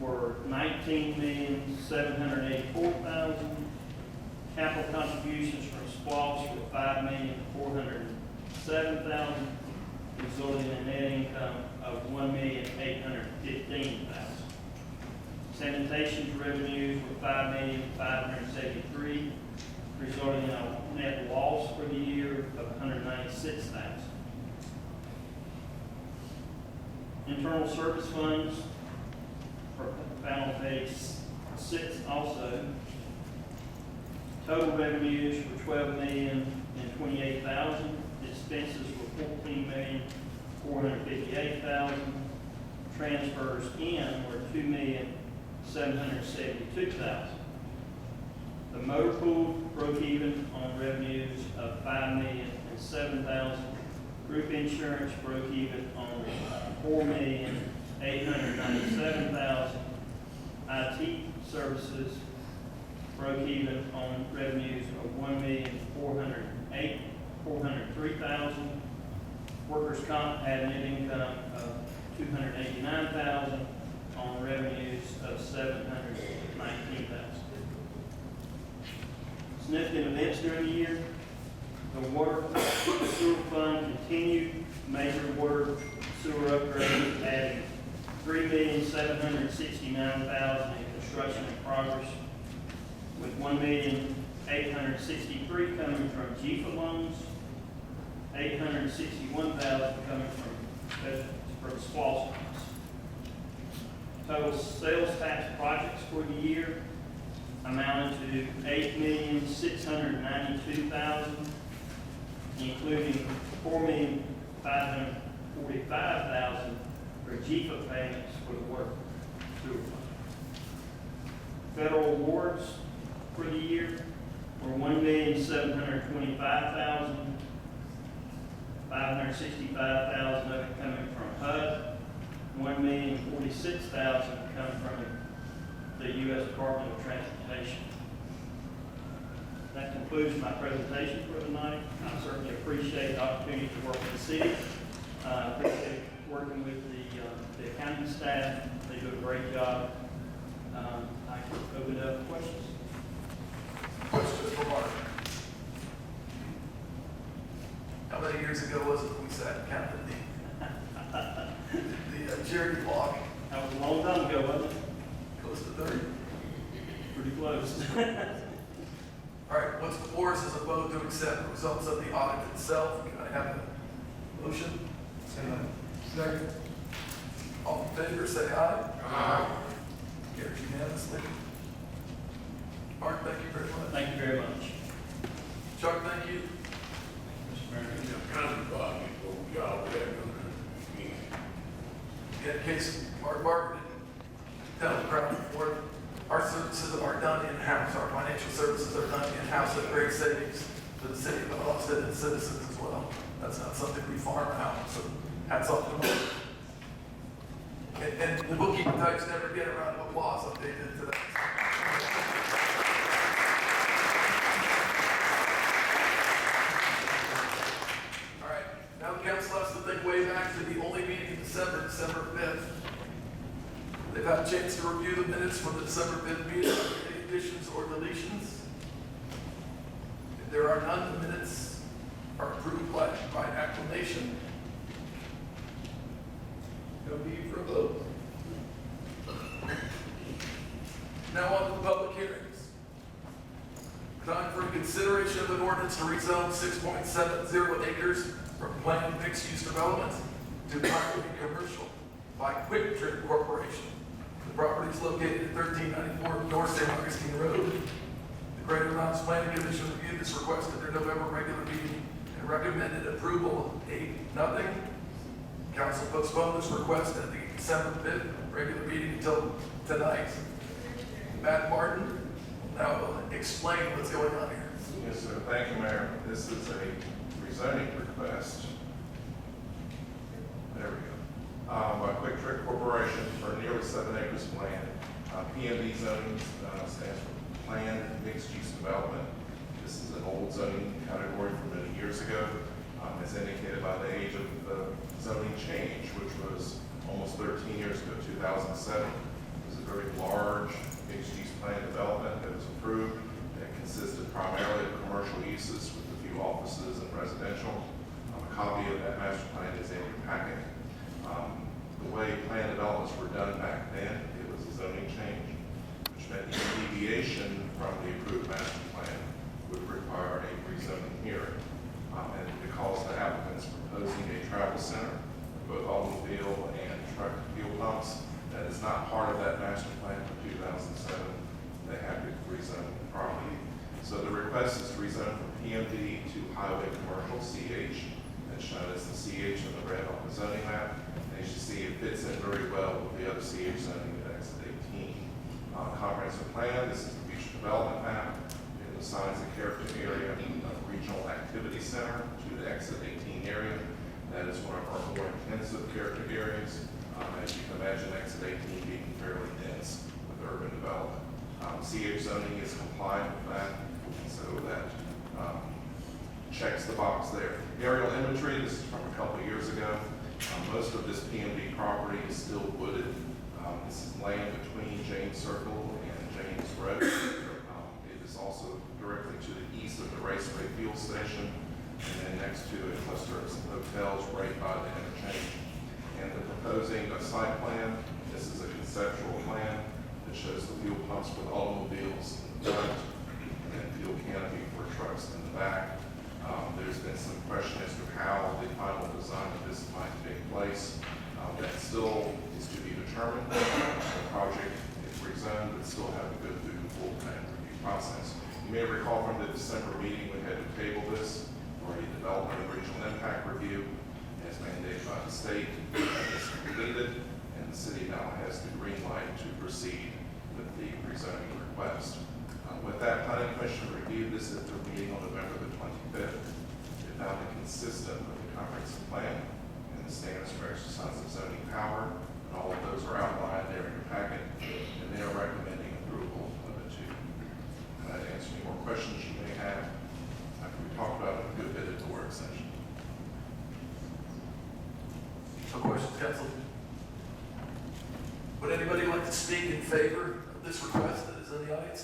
[SPEAKER 13] were $19,784,000. Capital contributions from SPLOST were $5,407,000, resulting in net income of $1,815,000. Sanitation revenues were $5,573,000, resulting in a net loss for the year of $196,000. Internal service funds are found on page 6 also. Total revenues were $12,028,000. Expenses were $14,458,000. Transfers in were $2,772,000. The motor pool broke even on revenues of $5,007,000. Group insurance broke even on $4,897,000. IT services broke even on revenues of $1,403,000. Workers' comp had net income of $289,000 on revenues of $719,000. Significant events during the year: the water sewer fund continued major water sewer upgrades, adding $3,769,000 in construction in progress, with $1,863,000 coming from GFA loans, $861,000 coming from SPLOST funds. Total sales tax projects for the year amounted to $8,692,000, including $4,545,000 for GFA payments for the water sewer fund. Federal awards for the year were $1,725,000, $565,000 of it coming from HUD, $1,046,000 coming from the U.S. Department of Transportation. That concludes my presentation for tonight. I certainly appreciate the opportunity to work with the city. Appreciate working with the accounting staff. They do a great job. I can open it up for questions.
[SPEAKER 6] Questions for Mark? How many years ago was it we sat and counted the charity block?
[SPEAKER 13] That was a long time ago, wasn't it?
[SPEAKER 6] Close to 30.
[SPEAKER 13] Pretty close.
[SPEAKER 6] All right, what's before us is a vote to accept the results of the audit itself. Can I have a motion? Second. All in favor, say aye. Aye. Carries unanimously. Mark, thank you very much.
[SPEAKER 13] Thank you very much.
[SPEAKER 6] Chuck, thank you.
[SPEAKER 5] Mr. Mayor, kind of bug y'all there.
[SPEAKER 6] In case Mark Barber didn't tell the crowd before, our services are done in-house. Our financial services are done in-house at great savings to the city of Vaaldosta and citizens as well. That's not something we farm out, so hats off to them. And the bookkeeping types never get a round of applause like they did today. All right, now the council has to think way back to the only meeting in December 5th. They've had a chance to review the minutes from the December 5th meeting. Any additions or deletions? If there are none, the minutes are approved by acclamation. No need for a vote. Now on to the public hearings. Time for consideration of an ordinance to rezone 6.70 acres from planned mixed-use development to highway commercial by Quick Trip Corporation. The property is located at 1394 North St. Augustine Road. The Greater Mountains Planning Commission reviewed this request at their November regular meeting and recommended approval 8-0. Council postponed this request at the December 5th regular meeting until tonight. Matt Martin will now explain what's going on here.
[SPEAKER 5] Yes, sir. Thank you, Mayor. This is a rezoning request. There we go. By Quick Trip Corporation for nearly 7 acres of land
[SPEAKER 7] PMD zoning stands for Planned Mixed-Use Development. This is an old zoning category from many years ago, as indicated by the age of the zoning change, which was almost 13 years ago, 2007. It was a very large mixed-use plan development that was approved. It consisted primarily of commercial uses with a few offices and residential. A copy of that master plan is in your packet. The way plan developments were done back then, it was a zoning change, which meant the deviation from the approved master plan would require a rezoning hearing. And because the applicant's proposing a travel center, both automobile and truck fuel pumps, that is not part of that master plan from 2007, they have to rezone the property. So the request is to rezone from PMD to highway commercial CH. That's shown as the CH in the red on the zoning map. As you see, it fits in very well with the other CH zoning at exit 18. Comprehensive plan, this is the future development map. It assigns a character area of regional activity center to the exit 18 area. That is one of our more intensive character areas. As you can imagine, exit 18 being fairly dense with urban development. CH zoning is compliant with that, so that checks the box there. Aerial imagery, this is from a couple of years ago. Most of this PMD property is still wooded. This is land between James Circle and James Road. It is also directly to the east of the Raceway Fuel Station, and then next to a cluster of some hotels right by the interchange. And they're proposing a site plan. This is a conceptual plan that shows the fuel pumps with automobiles in the front and fuel canopy for trucks in the back. There's been some question as to how the final design of this might take place. That still is to be determined. The project, if rezoned, would still have to go through the full plan review process. You may recall from the December meeting, we had to table this for a development and regional impact review as mandated by the state. That is completed, and the city now has the green light to proceed with the rezoning request. With that, Planning Commission reviewed this at their meeting on November the 25th. It found it consistent with the comprehensive plan and the standards for exercise of zoning power, and all of those are outlined there in your packet, and they are recommending approval of the two. And I'd answer any more questions you may have after we talked about it a good bit at the work session.
[SPEAKER 6] No questions, council? Would anybody like to speak in favor of this request that is in the audience?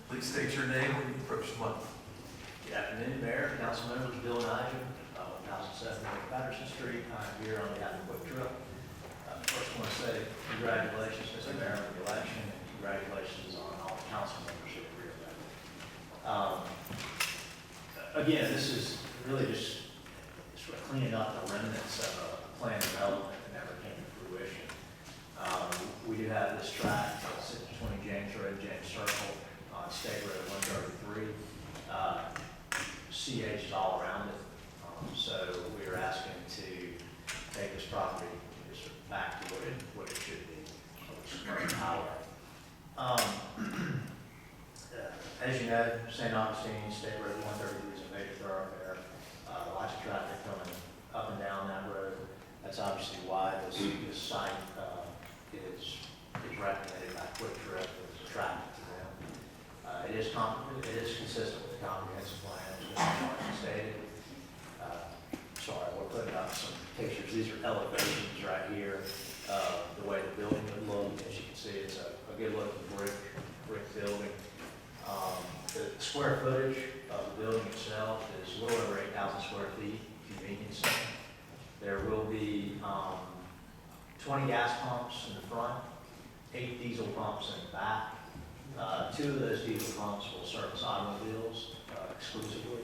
[SPEAKER 6] Please state your name when you approach the mic.
[SPEAKER 19] Good afternoon, Mayor, council members, Bill and Nigel, 1007 North Patterson Street. I'm here on behalf of Quick Trip. First, I want to say congratulations, Mr. Mayor, on the election, and congratulations on all the council membership for your election. Again, this is really just sort of cleaning up the remnants of a planned development that never came to fruition. We do have this tract sits between James Road and James Circle on State Road 133. CH is all around it. So we are asking to take this property just back to what it should be. Power. As you know, St. Augustine, State Road 133 is a major thoroughfare. Lots of traffic coming up and down that road. That's obviously why this site is recommended by Quick Trip. It's attractive to them. It is consistent with the comprehensive plan, as Mr. Martin stated. Sorry, we're putting up some pictures. These are elevations right here. The way the building would look, as you can see, it's a good looking brick building. The square footage of the building itself is a little over 8,000 square feet, convenience center. There will be 20 gas pumps in the front, 8 diesel pumps in the back. 2 of those diesel pumps will service automobiles exclusively,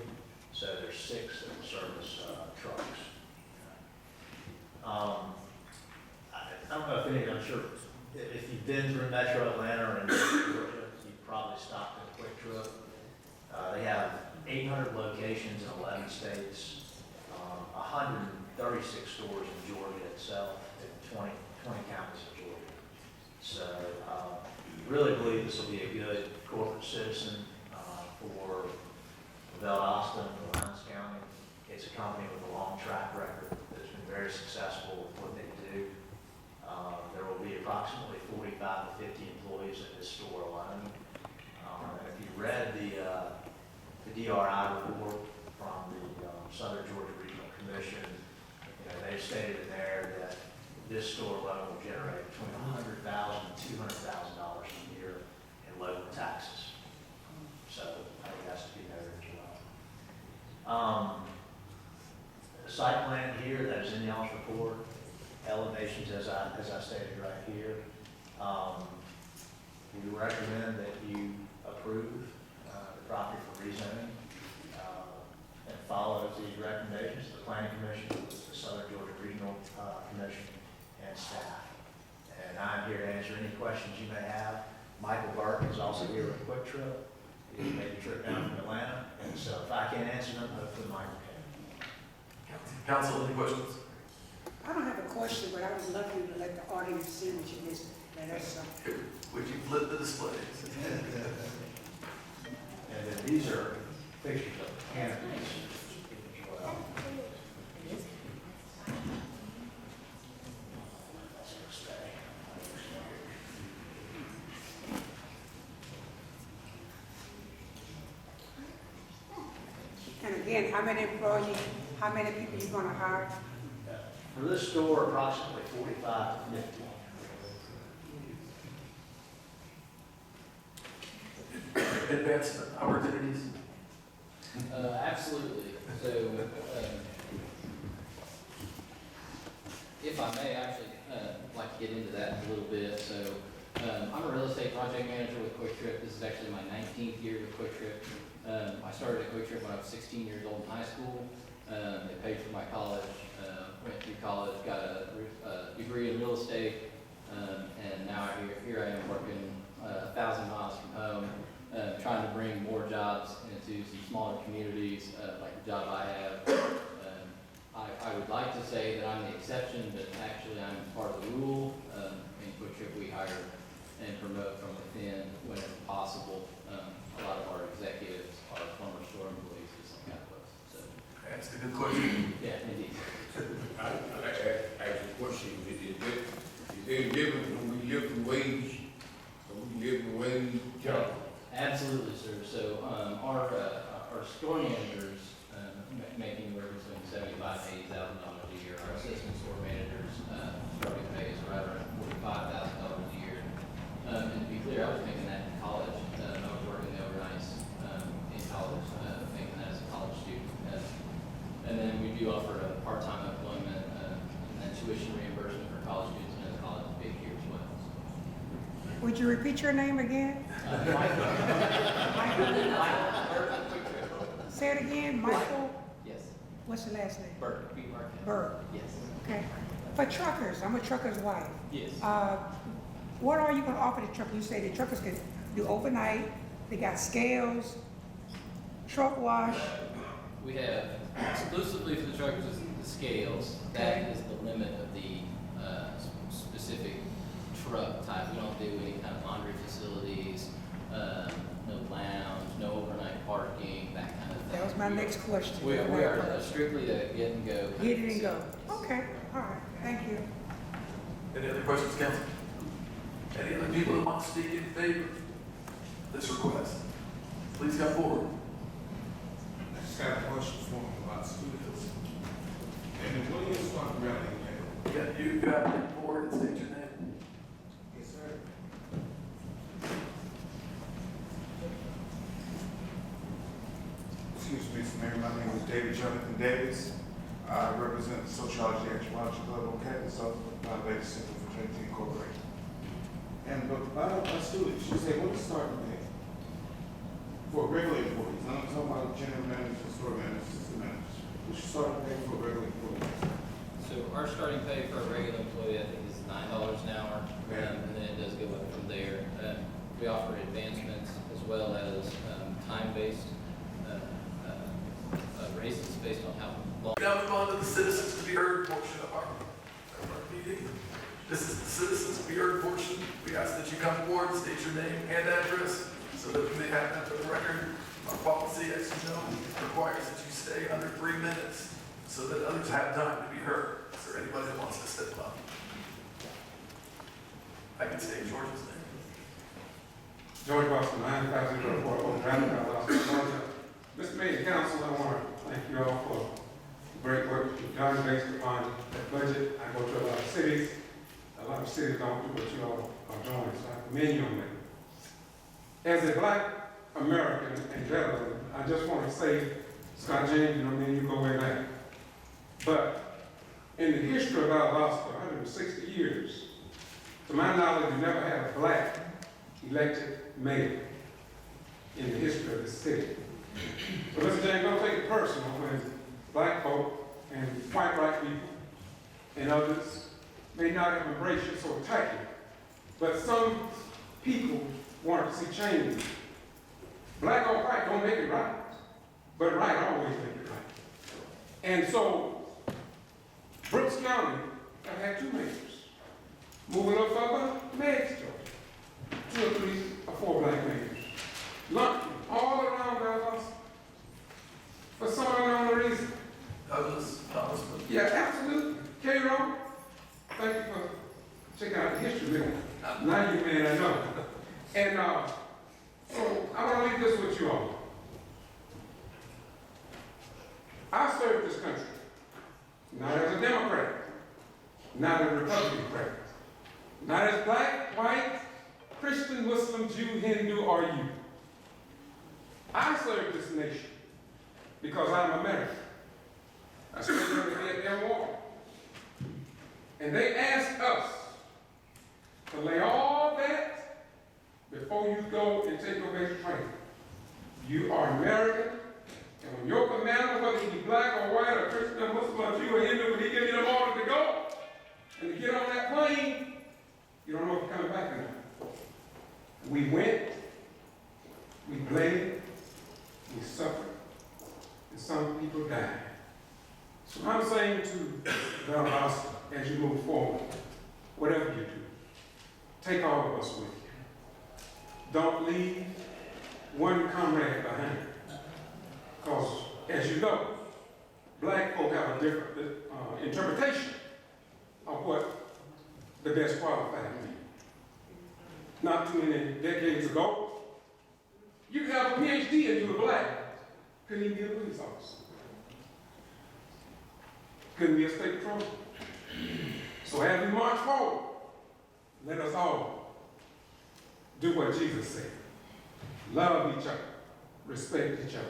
[SPEAKER 19] so there's 6 that will service trucks. I don't know if I'm sure if you've been through Metro Atlanta or in Georgia, you've probably stopped at a Quick Trip. They have 800 locations in 11 states, 136 stores in Georgia itself, and 20 counties in Georgia. So really believe this will be a good corporate citizen for Vaaldosta and for Lowndes County. It's a company with a long long track record that's been very successful with what they do. There will be approximately 45 to 50 employees at this store alone. If you read the DRI report from the Southern Georgia Regional Commission, they've stated in there that this store alone will generate between $100,000 and $200,000 a year in local taxes. So I think that's to be noted as well. The site plan here that is in the office report, elevations as I stated right here. We recommend that you approve the property for rezoning and follow these recommendations, the Planning Commission, the Southern Georgia Regional Commission, and staff. And I'm here to answer any questions you may have. Michael Burke is also here with Quick Trip. He made the trip down from Atlanta, and so if I can't answer them, hopefully Michael can.
[SPEAKER 6] Council, any questions?
[SPEAKER 1] I don't have a question, but I would love you to let the audience see what you just let us know.
[SPEAKER 6] Would you flip the displays?
[SPEAKER 19] And then these are pictures of the canopies as well. That's gonna stay.
[SPEAKER 1] And again, how many employees, how many people you gonna hire?
[SPEAKER 19] For this store, approximately 45 to 50.
[SPEAKER 6] Advancement opportunities?
[SPEAKER 14] Absolutely. So, if I may, actually, like to get into that a little bit. So, I'm a real estate project manager with Quick Trip. This is actually my 19th year with Quick Trip. I started at Quick Trip when I was 16 years old in high school. They paid for my college, went through college, got a degree in real estate, and now here I am working 1,000 miles from home, trying to bring more jobs into some smaller communities like the job I have. I would like to say that I'm the exception, but actually I'm part of the rule. In Quick Trip we hire and promote from within whenever possible. A lot of our executives are former store employees of some kind of place. So.
[SPEAKER 6] That's a good question.
[SPEAKER 14] Yeah, indeed.
[SPEAKER 5] I'd like to ask a question. Is there a difference when we living wage, or we living wage job?
[SPEAKER 14] Absolutely, sir. So our store managers make anywhere between $75,000 and $80,000 a year. Our assistant store managers starting pay is right around $45,000 a year. And to be clear, I was making that in college. I was working the overnights in college, making that as a college student. And then we do offer a part-time employment and then tuition reimbursement for college students and college big here as well.
[SPEAKER 1] Would you repeat your name again? Say it again, Michael?
[SPEAKER 14] Yes.
[SPEAKER 1] What's the last name?
[SPEAKER 14] Burke. B. Burke.
[SPEAKER 1] Burke.
[SPEAKER 14] Yes.
[SPEAKER 1] Okay. For truckers, I'm a trucker's wife.
[SPEAKER 14] Yes.
[SPEAKER 1] What are you gonna offer the truckers? You say the truckers can do overnight, they got scales, truck wash.
[SPEAKER 14] We have exclusively for the truckers is the scales. That is the limit of the specific truck type. We don't do any kind of laundry facilities, no lounge, no overnight parking, that kind of thing.
[SPEAKER 1] That was my next question.
[SPEAKER 14] We are strictly a get and go.
[SPEAKER 1] Get it and go. Okay, all right, thank you.
[SPEAKER 6] Any other questions, council? Any other people that want to speak in favor of this request? Please come forward.
[SPEAKER 5] I just got a question for him about students. And when you start rallying,
[SPEAKER 6] Yeah, you have to come forward and state your name.
[SPEAKER 5] yes, sir.
[SPEAKER 20] Excuse me, Mr. Mayor, my name is David Jonathan Davis. I represent the Sociology and Anthropology Club on campus of Lady Center for Trinity Incorporated. And but about our students, you say, what is starting pay? For regular employees, I'm not talking about general managers, store managers, assistant managers. What's your starting pay for regular employees?
[SPEAKER 14] So our starting pay for a regular employee, I think, is $9 an hour, and then it does go up from there. We offer advancements as well as time-based raises based on how long.
[SPEAKER 6] Now move on to the citizens to be heard portion of our meeting. This is the citizens to be heard portion. We ask that you come forward, state your name and address so that we may have that for the record. Our policy, as you know, requires that you stay under 3 minutes so that others have time to be heard. Is there anybody that wants to step up? I can say George's name.
[SPEAKER 21] George Boston, 95044 Oak Drive, Vaaldosta, Georgia. Mr. Mayor and Council, I want to thank you all for the great work you've done based upon that budget. I go to a lot of cities. A lot of cities don't do what you all are doing, so I commend you on that. As a Black American and veteran, I just want to say, Scott James, you know, me and you go way back. But in the history of Vaaldosta, 160 years, to my knowledge, we never had a Black elected mayor in the history of the city. So Mr. James, don't take it personal when Black folk and white people and others may not have embraced you so tightly, but some people want to see change. Black or white don't make it right, but right always make it right. And so, Brooks County have had 2 mayors. Moving up further, Meigs, Georgia. 2 or 3 or 4 Black mayors. Lumpkin, all around Vaaldosta, for some unknown reason.
[SPEAKER 6] Thomas.
[SPEAKER 21] Yeah, absolutely. K-Row, thank you for checking out the history with me. Now you man, I know. And so I want to leave this with you all. I served this country, not as a Democrat, not as a Republican, not as Black, white, Christian, Muslim, Jew, Hindu, or you. I served this nation because I'm American. I served during the Vietnam War. And they asked us to lay all that before you go and take your basic training. You are American, and when your commander, whether he be Black or white or Christian or Muslim or Jew or Hindu, when he gives you the order to go and to get on that plane, you don't know if you're coming back or not. We went, we bled, we suffered, and some people died. So I'm saying to Vaaldosta, as you move forward, whatever you do, take all of us with you. Don't leave one comrade behind. Because, as you know, Black folk have a different interpretation of what the best qualified means. Not too many decades ago, you could have a PhD and you were Black, couldn't even be a police officer. Couldn't be a state patrolman. So as we march forward, let us all do what Jesus said. Love each other, respect each other,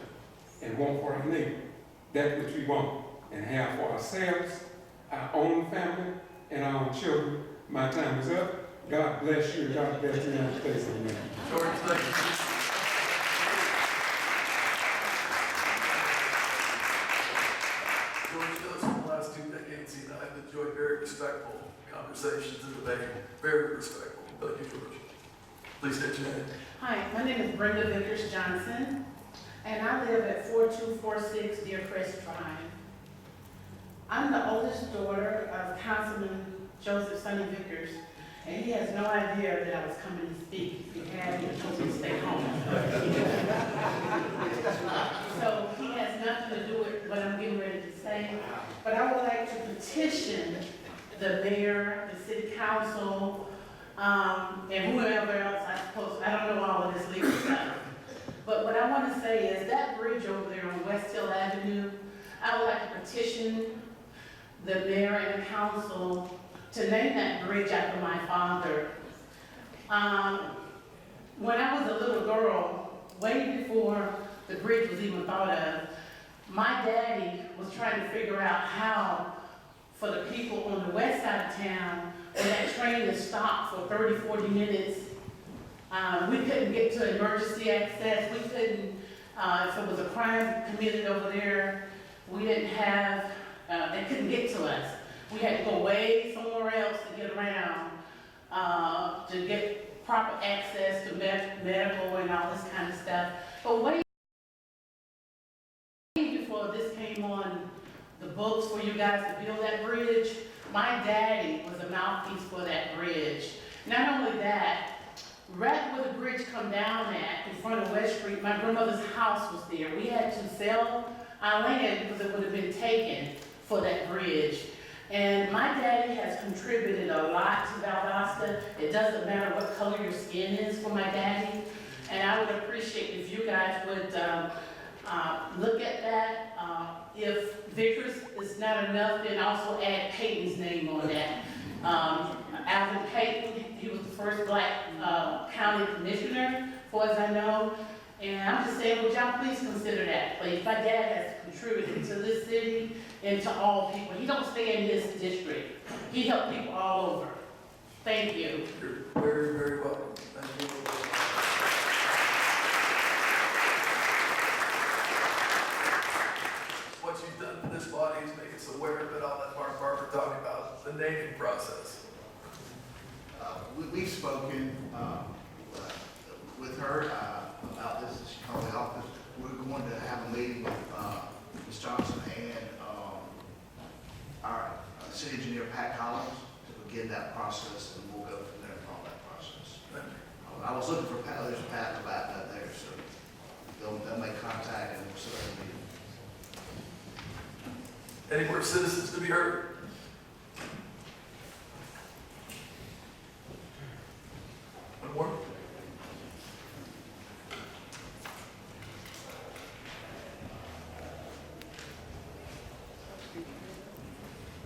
[SPEAKER 21] and want for our neighbor that which we want and have for ourselves, our own family, and our own children. My time is up. God bless you and God bless the United States of America.
[SPEAKER 6] George, thank you. George knows for the last 2 decades, he and I have enjoyed very respectful conversations and debate. Very respectful. Thank you, George. Please state your name.
[SPEAKER 22] Hi, my name is Brenda Vickers Johnson, and I live at 4246 Deer Crest Drive. I'm the oldest daughter of Councilman Joseph Sonny Vickers, and he has no idea that I was coming to speak. If he had, he would told me to stay home. So he has nothing to do with what I'm getting ready to say, but I would like to petition the mayor, the city council, and whoever else I suppose, I don't know all of this legal stuff. But what I want to say is that bridge over there on West Hill Avenue, I would like to petition the mayor and the council to name that bridge after my father. When I was a little girl, way before the bridge was even thought of, my daddy was trying to figure out how, for the people on the west side of town, when that train is stopped for 30, 40 minutes, we couldn't get to emergency access. We couldn't, if it was a crime committed over there, we didn't have, they couldn't get to us. We had to go way somewhere else to get around, to get proper access to medical and all this kind of stuff. But way before this came on the books for you guys to build that bridge, my daddy was a mouthpiece for that bridge. Not only that, right where the bridge come down at, in front of West Street, my grandmother's house was there. We had to sell our land because it would have been taken. And my daddy has contributed a lot to Valdosta. It doesn't matter what color your skin is for my daddy. And I would appreciate if you guys would look at that. If Vickers is not enough, then also add Peyton's name on that. Alvin Peyton, he was the first black county commissioner, for as I know. And I'm just saying, would y'all please consider that, please? My dad has contributed to this city and to all people. He don't stay in his district. He helped people all over. Thank you.
[SPEAKER 6] You're very, very welcome. Thank you. What you've done for this body is make us aware of it. I'll let Mark Barber talk about the naming process.
[SPEAKER 3] We've spoken with her about this as she called the office. We're going to have a meeting with Ms. Johnson and our city engineer, Pat Collins, to begin that process, and we'll go from there and follow that process. I was looking for Pat, there's a Pat in the back there, so they'll make contact and we'll set up a meeting.
[SPEAKER 6] Any more citizens to be heard? One more?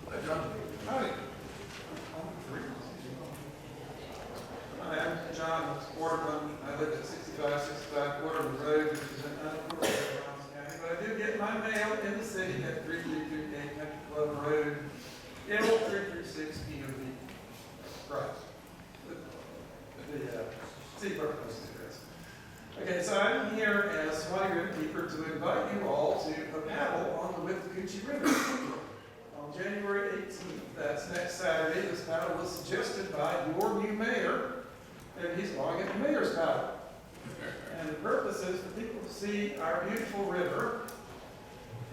[SPEAKER 6] Hi, John.
[SPEAKER 10] Hi. I'm John Waterman. I live at 6565 Waterman Road, which is an unincorporated county. But I do get my mail in the city at 3338 Country Club Road, L336 POV. Right. The city clerk post address. Okay, so I'm here as Swanee River Keeper to invite you all to a paddle on the Withlacoochee River. On January 18th, that's next Saturday, this paddle was suggested by your new mayor, and he's calling it the Mayor's Paddle. And the purpose is for people to see our beautiful river.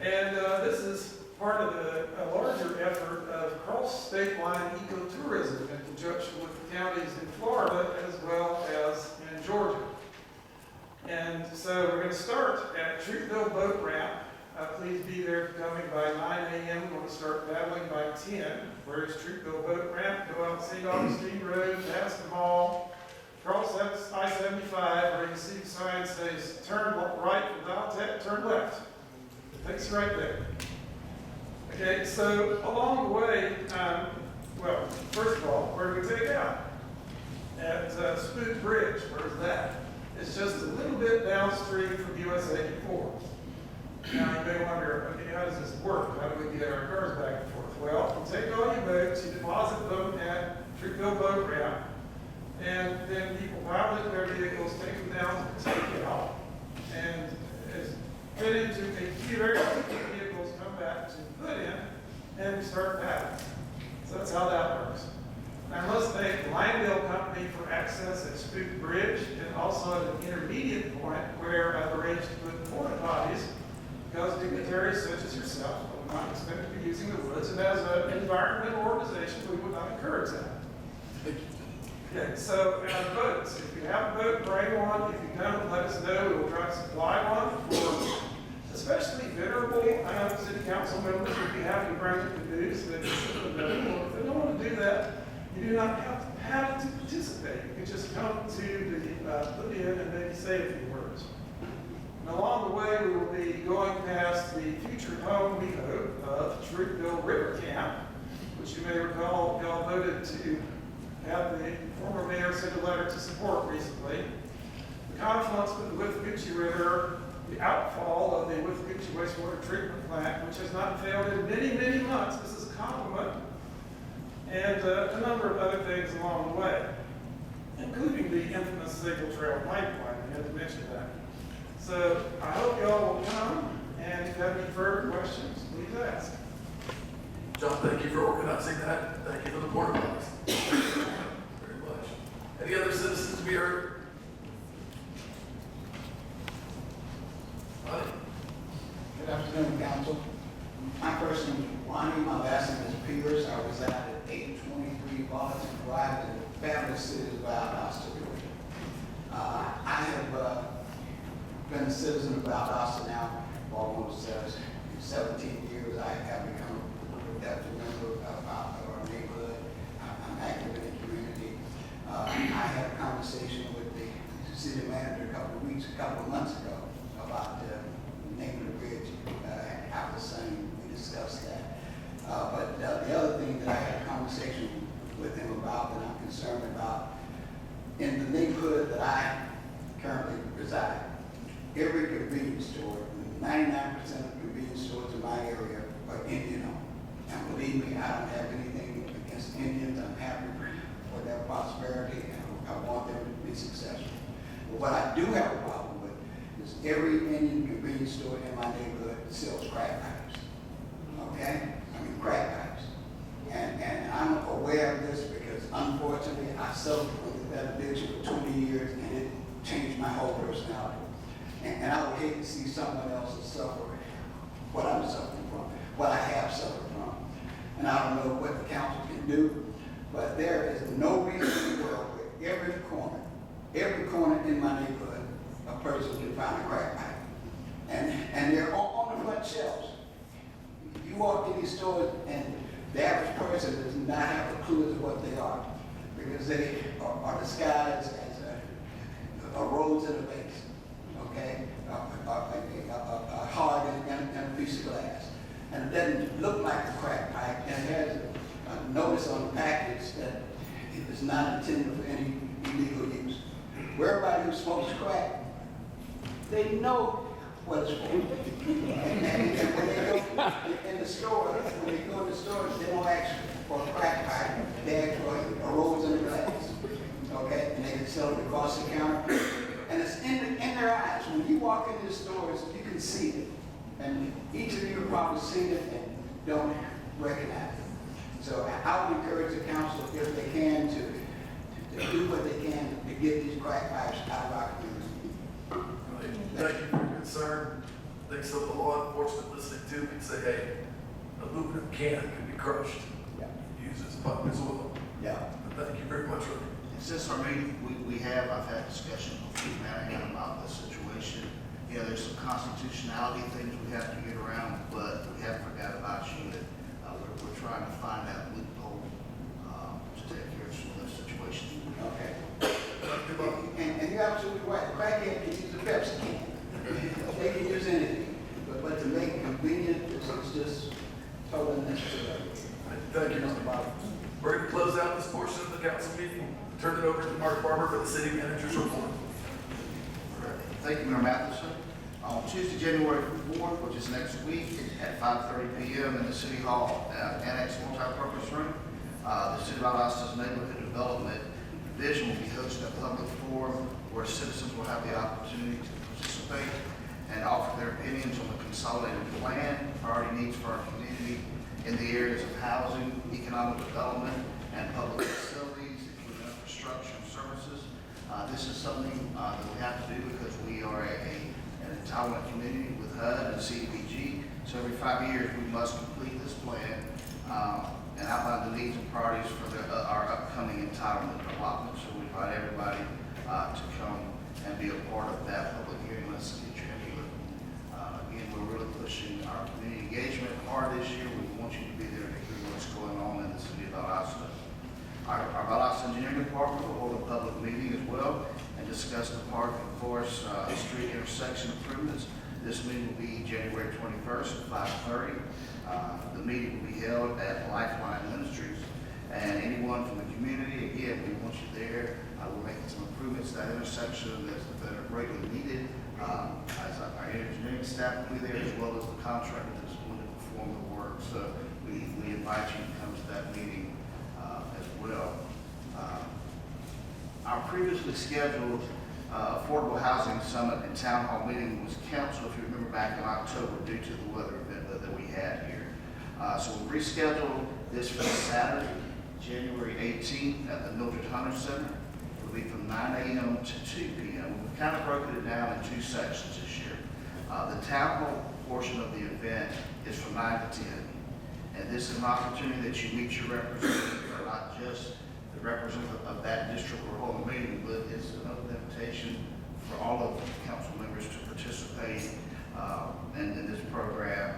[SPEAKER 10] And this is part of a larger effort of cross-state line ecotourism in conjunction with the counties in Florida as well as in Georgia. And so we're going to start at Troopville Boat Ramp. Please be there coming by 9 a.m. We're going to start paddling by 10. Where's Troopville Boat Ramp? Go out St. Augustine Road, past the mall, cross I-75, where you see the sign says turn right from Valtech, turn left. It takes you right there. Okay, so along the way, well, first of all, where do we take out? At Spook Bridge. Where's that? It's just a little bit downstream from US 84. Now you may wonder, okay, how does this work? How do we get our cars back and forth? Well, you take all your boats, you deposit them at Troopville Boat Ramp, and then people pile into their vehicles, take them down to take it out, and fit into a few very vehicles, come back to put in, and we start paddling. So that's how that works. Now let's thank the Linedale Company for access at Spook Bridge, and also at an intermediate point where I've arranged to put porta potties, because dignitaries such as yourself will not expect to be using the woods, and as an environmental organization, we would not encourage that. Okay, so boats. If you have a boat, bring one. If you don't, let us know. We will try to supply one for especially venerable city council members. If you have to bring the canoes, then if they don't want to do that, you do not have to participate. You can just come to the put in and maybe say a few words. And along the way, we will be going past the future home, we hope, of Troopville River Camp, which you may recall y'all voted to have the former mayor send a letter to support recently. The confluence with the Withlacoochee River, the outfall of the Withlacoochee wastewater treatment plant, which has not failed in many, many months. This is a compliment. And a number of other things along the way, including the infamous Signal Trail pipeline. I had to mention that. So I hope y'all will come, and if you have any further questions, please ask.
[SPEAKER 6] John, thank you for organizing that. Thank you for the porta potties. Very much. Any other citizens to be heard?
[SPEAKER 11] Good afternoon, Council. My first name is Ronnie. My last name is Peters. I reside at 823 Vaaldosta Drive in the fabulous city of Vaaldosta, Georgia. I have been a citizen of Vaaldosta now for almost 17 years. I have become a deputy member of weeks, a couple of months ago, about the name of the bridge. After saying we discussed that. But the other thing that I had a conversation with him about that I'm concerned about, in the neighborhood that I currently reside, every convenience store, 99% of the convenience stores in my area are Indian-owned. And believe me, I don't have anything against Indians. I'm happy for their prosperity, and I want them to be successful. But what I do have a problem with is every Indian convenience store in my neighborhood sells crack pipes. Okay? I mean, crack pipes. And I'm aware of this because, unfortunately, I suffered with that addiction for 20 years, and it changed my whole personality. And I would hate to see someone else suffer what I'm suffering from, what I have suffered from. And I don't know what the council can do, but there is no reason in the world where every corner in my neighborhood, a person can find a crack pipe. And they're on the front shelves. You walk in these stores, and the average person does not have a clue as to what they are, because they are disguised as a rose in a vase, okay? A heart and a piece of glass. And it doesn't look like a crack pipe, and it has a notice on the package that it is not intended for any illegal use. Where everybody who smokes crack, they know what it's for. And when they go in the store, they don't ask for a crack pipe, they ask for a rose in a glass. Okay? And they can sell it across the counter. And it's in their eyes. When you walk into the stores, you can see it. And each of you have probably seen it and don't recognize it. So I would encourage the council, if they can, to do what they can to get these crack pipes out of our community.
[SPEAKER 6] Thank you for your concern. I think some of the law enforcement listening to me say, hey, aluminum can be crushed.
[SPEAKER 11] Yeah.
[SPEAKER 6] Used as pump as well.
[SPEAKER 11] Yeah.
[SPEAKER 6] But thank you very much, Rick.
[SPEAKER 3] And since our meeting, I've had discussion with Chief Madigan about this situation. You know, there's some constitutionality things we have to get around, but we haven't forgot about you. That we're trying to find that loophole to take care of some of those situations.
[SPEAKER 11] Okay. And you're absolutely right. The crackhead can use a Pepsi can. They can use anything. But to make it convenient, it's just totally unnecessary.
[SPEAKER 6] Thank you, Mr. Bob. We're going to close out this portion of the council meeting. Turn it over to Mark Barber for the city manager's report.
[SPEAKER 3] Thank you, Mayor Matheson. On Tuesday, January 4th, which is next week, at 5:30 p.m. in the City Hall, Annex Multi-Purpose Room, the City of Vaaldosta's Neighborhood Development Division will be hosting a public forum where citizens will have the opportunity to participate and offer their opinions on the consolidated plan, priority needs for our community in the areas of housing, economic development, and public facilities, including infrastructure and services. This is something that we have to do because we are an entitlement community with HUD and CDBG. So every 5 years, we must complete this plan and outline the needs and priorities for our upcoming entitlement allotment. So we invite everybody to come and be a part of that public hearing. Let's get your input. Again, we're really pushing our community engagement hard this year. We want you to be there to hear what's going on in the city of Vaaldosta. Our Vaaldosta Engineering Department will hold a public meeting as well and discuss the Park and Forest Street intersection improvements. This meeting will be January 21st at 5:30. The meeting will be held at Lifeline Ministries. And anyone from the community, again, we want you there. We're making some improvements to that intersection that are greatly needed. As our engineering staff will be there, as well as the contractor that's going to perform the work. So we invite you to come to that meeting as well. Our previously scheduled Affordable Housing Summit and Town Hall meeting was canceled, if you remember, back in October due to the weather event that we had here. So we rescheduled this for Saturday, January 18th at the Mildred Hunter Center. It will be from 9 a.m. to 2 p.m. We've kind of broken it down in two sections this year. The Town Hall portion of the event is from 9 to 10. And this is an opportunity that you meet your representatives, not just the representative of that district we're holding a meeting, but it's another invitation for all of the council members to participate in this program.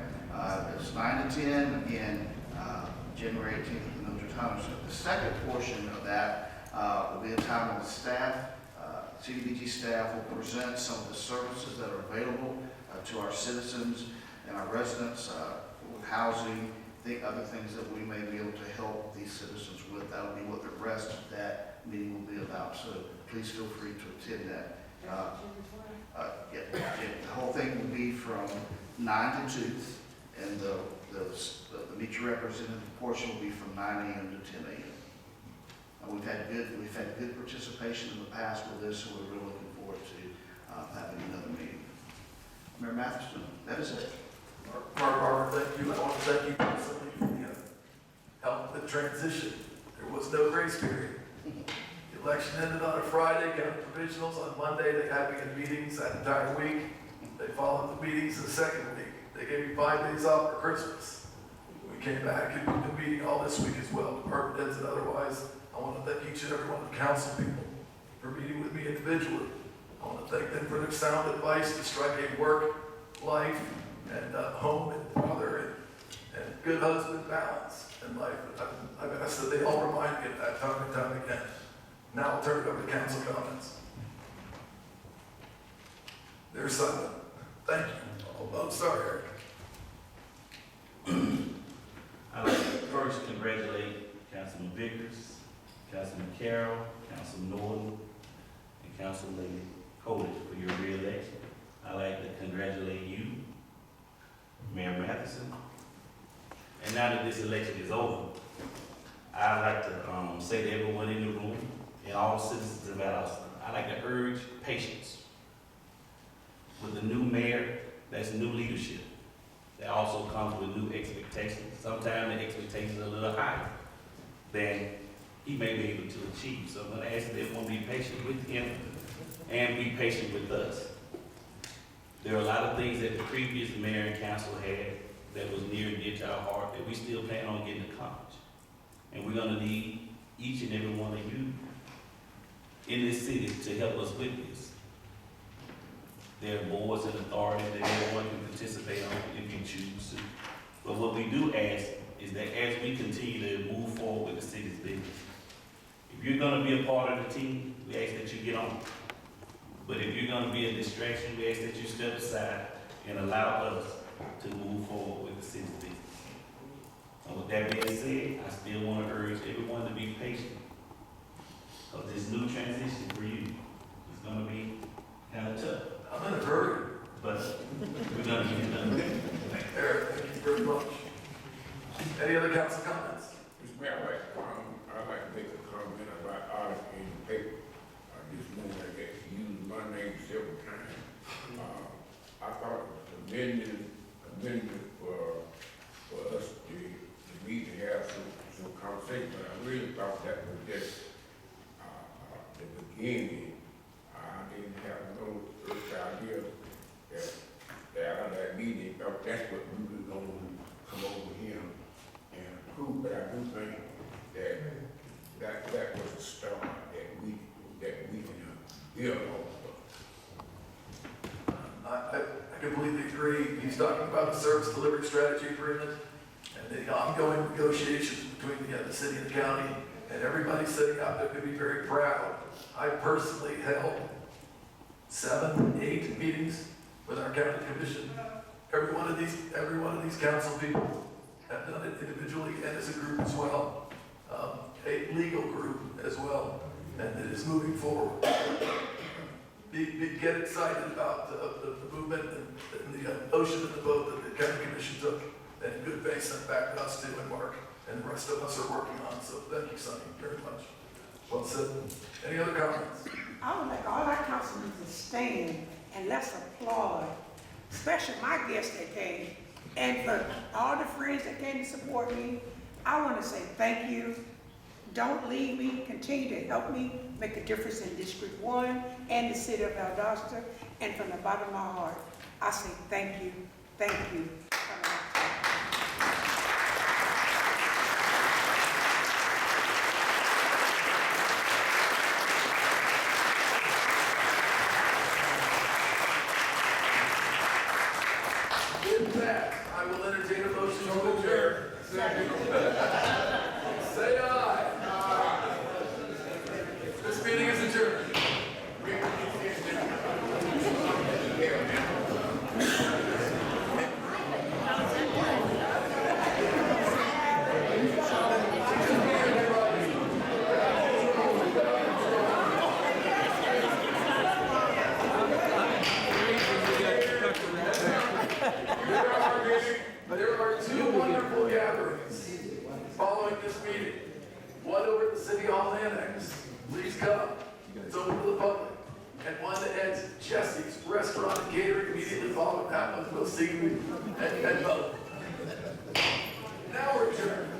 [SPEAKER 3] It's 9 to 10, again, January 18th at the Mildred Hunter Center. The second portion of that will be a time when the staff, CDBG staff will present some of the services that are available to our citizens and our residents, with housing, other things that we may be able to help these citizens with. That'll be what the rest of that meeting will be about, so please feel free to attend that. The whole thing will be from 9 to 2, and the Meet Your Representative portion will be from 9 a.m. to 10 a.m. We've had good participation in the past with this, so we're really looking forward to having another meeting. Mayor Matheson, that is it.
[SPEAKER 6] Mark, thank you. I want to thank you personally for the help with the transition. There was no grace period. The election ended on a Friday, got provisionals on Monday. They had me in meetings that entire week. They followed the meetings the second week. They gave me 5 days off for Christmas. We came back and we've been meeting all this week as well, department heads and otherwise. I want to thank each and every one of the council people for meeting with me individually. I want to thank them for their sound advice to strike a work, life, and home and father and good husband balance in life. I've asked that they all remind me of that time and time again. Now I'll turn it over to council comments. There's silent. Thank you. Oh, sorry, Eric.
[SPEAKER 2] I'd like to first congratulate Councilman Vickers, Councilman Carroll, Councilman Norton, and Councilman Cody for your re-election. I'd like to congratulate you, Mayor Matheson. And now that this election is over, I'd like to say to everyone in the room and all citizens of Vaaldosta, I'd like to urge patience. With the new mayor, that's new leadership. That also comes with new expectations. Sometimes the expectations are a little higher than he may be able to achieve. So I'm going to ask that everyone be patient with him and be patient with us. There are a lot of things that the previous mayor and council had that was near and dear to our heart that we still plan on getting accomplished. And we're going to need each and every one of you in this city to help us with this. There are boards and authorities that everyone can participate on if you choose to. But what we do ask is that as we continue to move forward with the city's business, if you're going to be a part of the team, we ask that you get on. But if you're going to be a distraction, we ask that you step aside and allow us to move forward with the city's business. And with that being said, I still want to urge everyone to be patient. Because this new transition for you is going to be kind of tough.
[SPEAKER 6] I'm in a hurry.
[SPEAKER 2] But we're going to get it done.
[SPEAKER 6] Eric, thank you very much. Any other council comments?
[SPEAKER 21] Mr. Mayor, I'd like to make a comment about article in the paper this morning that used my name several times. I thought it was amendment for us to meet and have some conversation, but I really thought that was just the beginning. I didn't have no first idea that out of that meeting, that's what we were going to come over here and approve. But I do think that was a start that we can build on.
[SPEAKER 6] I completely agree. He's talking about the service delivery strategy agreement and the ongoing negotiations between the city and the county, and everybody sitting out there could be very proud. I personally held 7, 8 meetings with our county commission. Every one of these council people have done it individually and as a group as well, a legal group as well, and it is moving forward. Get excited about the movement and the ocean and the boat that the county commission took, and good faith sent back to us too, and Mark and the rest of us are working on. So thank you, Sonny, very much. Well said. Any other comments?
[SPEAKER 12] I would like all our councilmen to stand and let's applaud, especially my guests that came, and for all the friends that came to support me. I want to say thank you. Don't leave me. Continue to help me make a difference in District 1 and the city of Vaaldosta. And from the bottom of my heart, I say thank you. Thank you.
[SPEAKER 6] With that, I will entertain a motion to adjourn. Say aye. This meeting is adjourned. this meeting. One over at the City Hall Annex, please come. It's open to the public. And one that ends Jesse's Restaurant and Catering immediately following that one. We'll see you and vote. Now we're adjourned.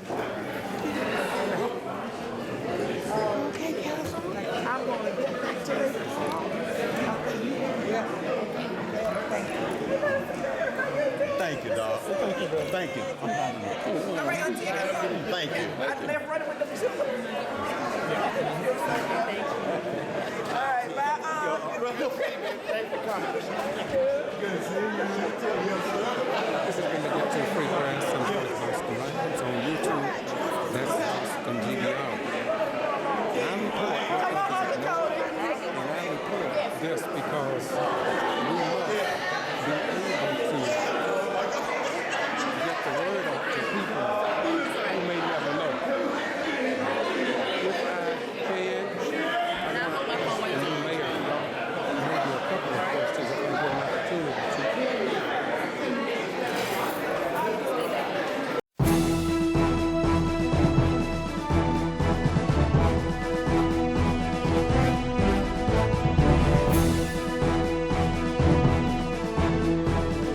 [SPEAKER 12] Okay, Council, I'm going to get back to this.
[SPEAKER 15] Thank you, dog. Thank you. I'm proud of you.
[SPEAKER 12] All right, Auntie.
[SPEAKER 15] Thank you.
[SPEAKER 12] I left running with the All right, bye. Thank you for coming.
[SPEAKER 15] Good to see you. This is going to get too frequent.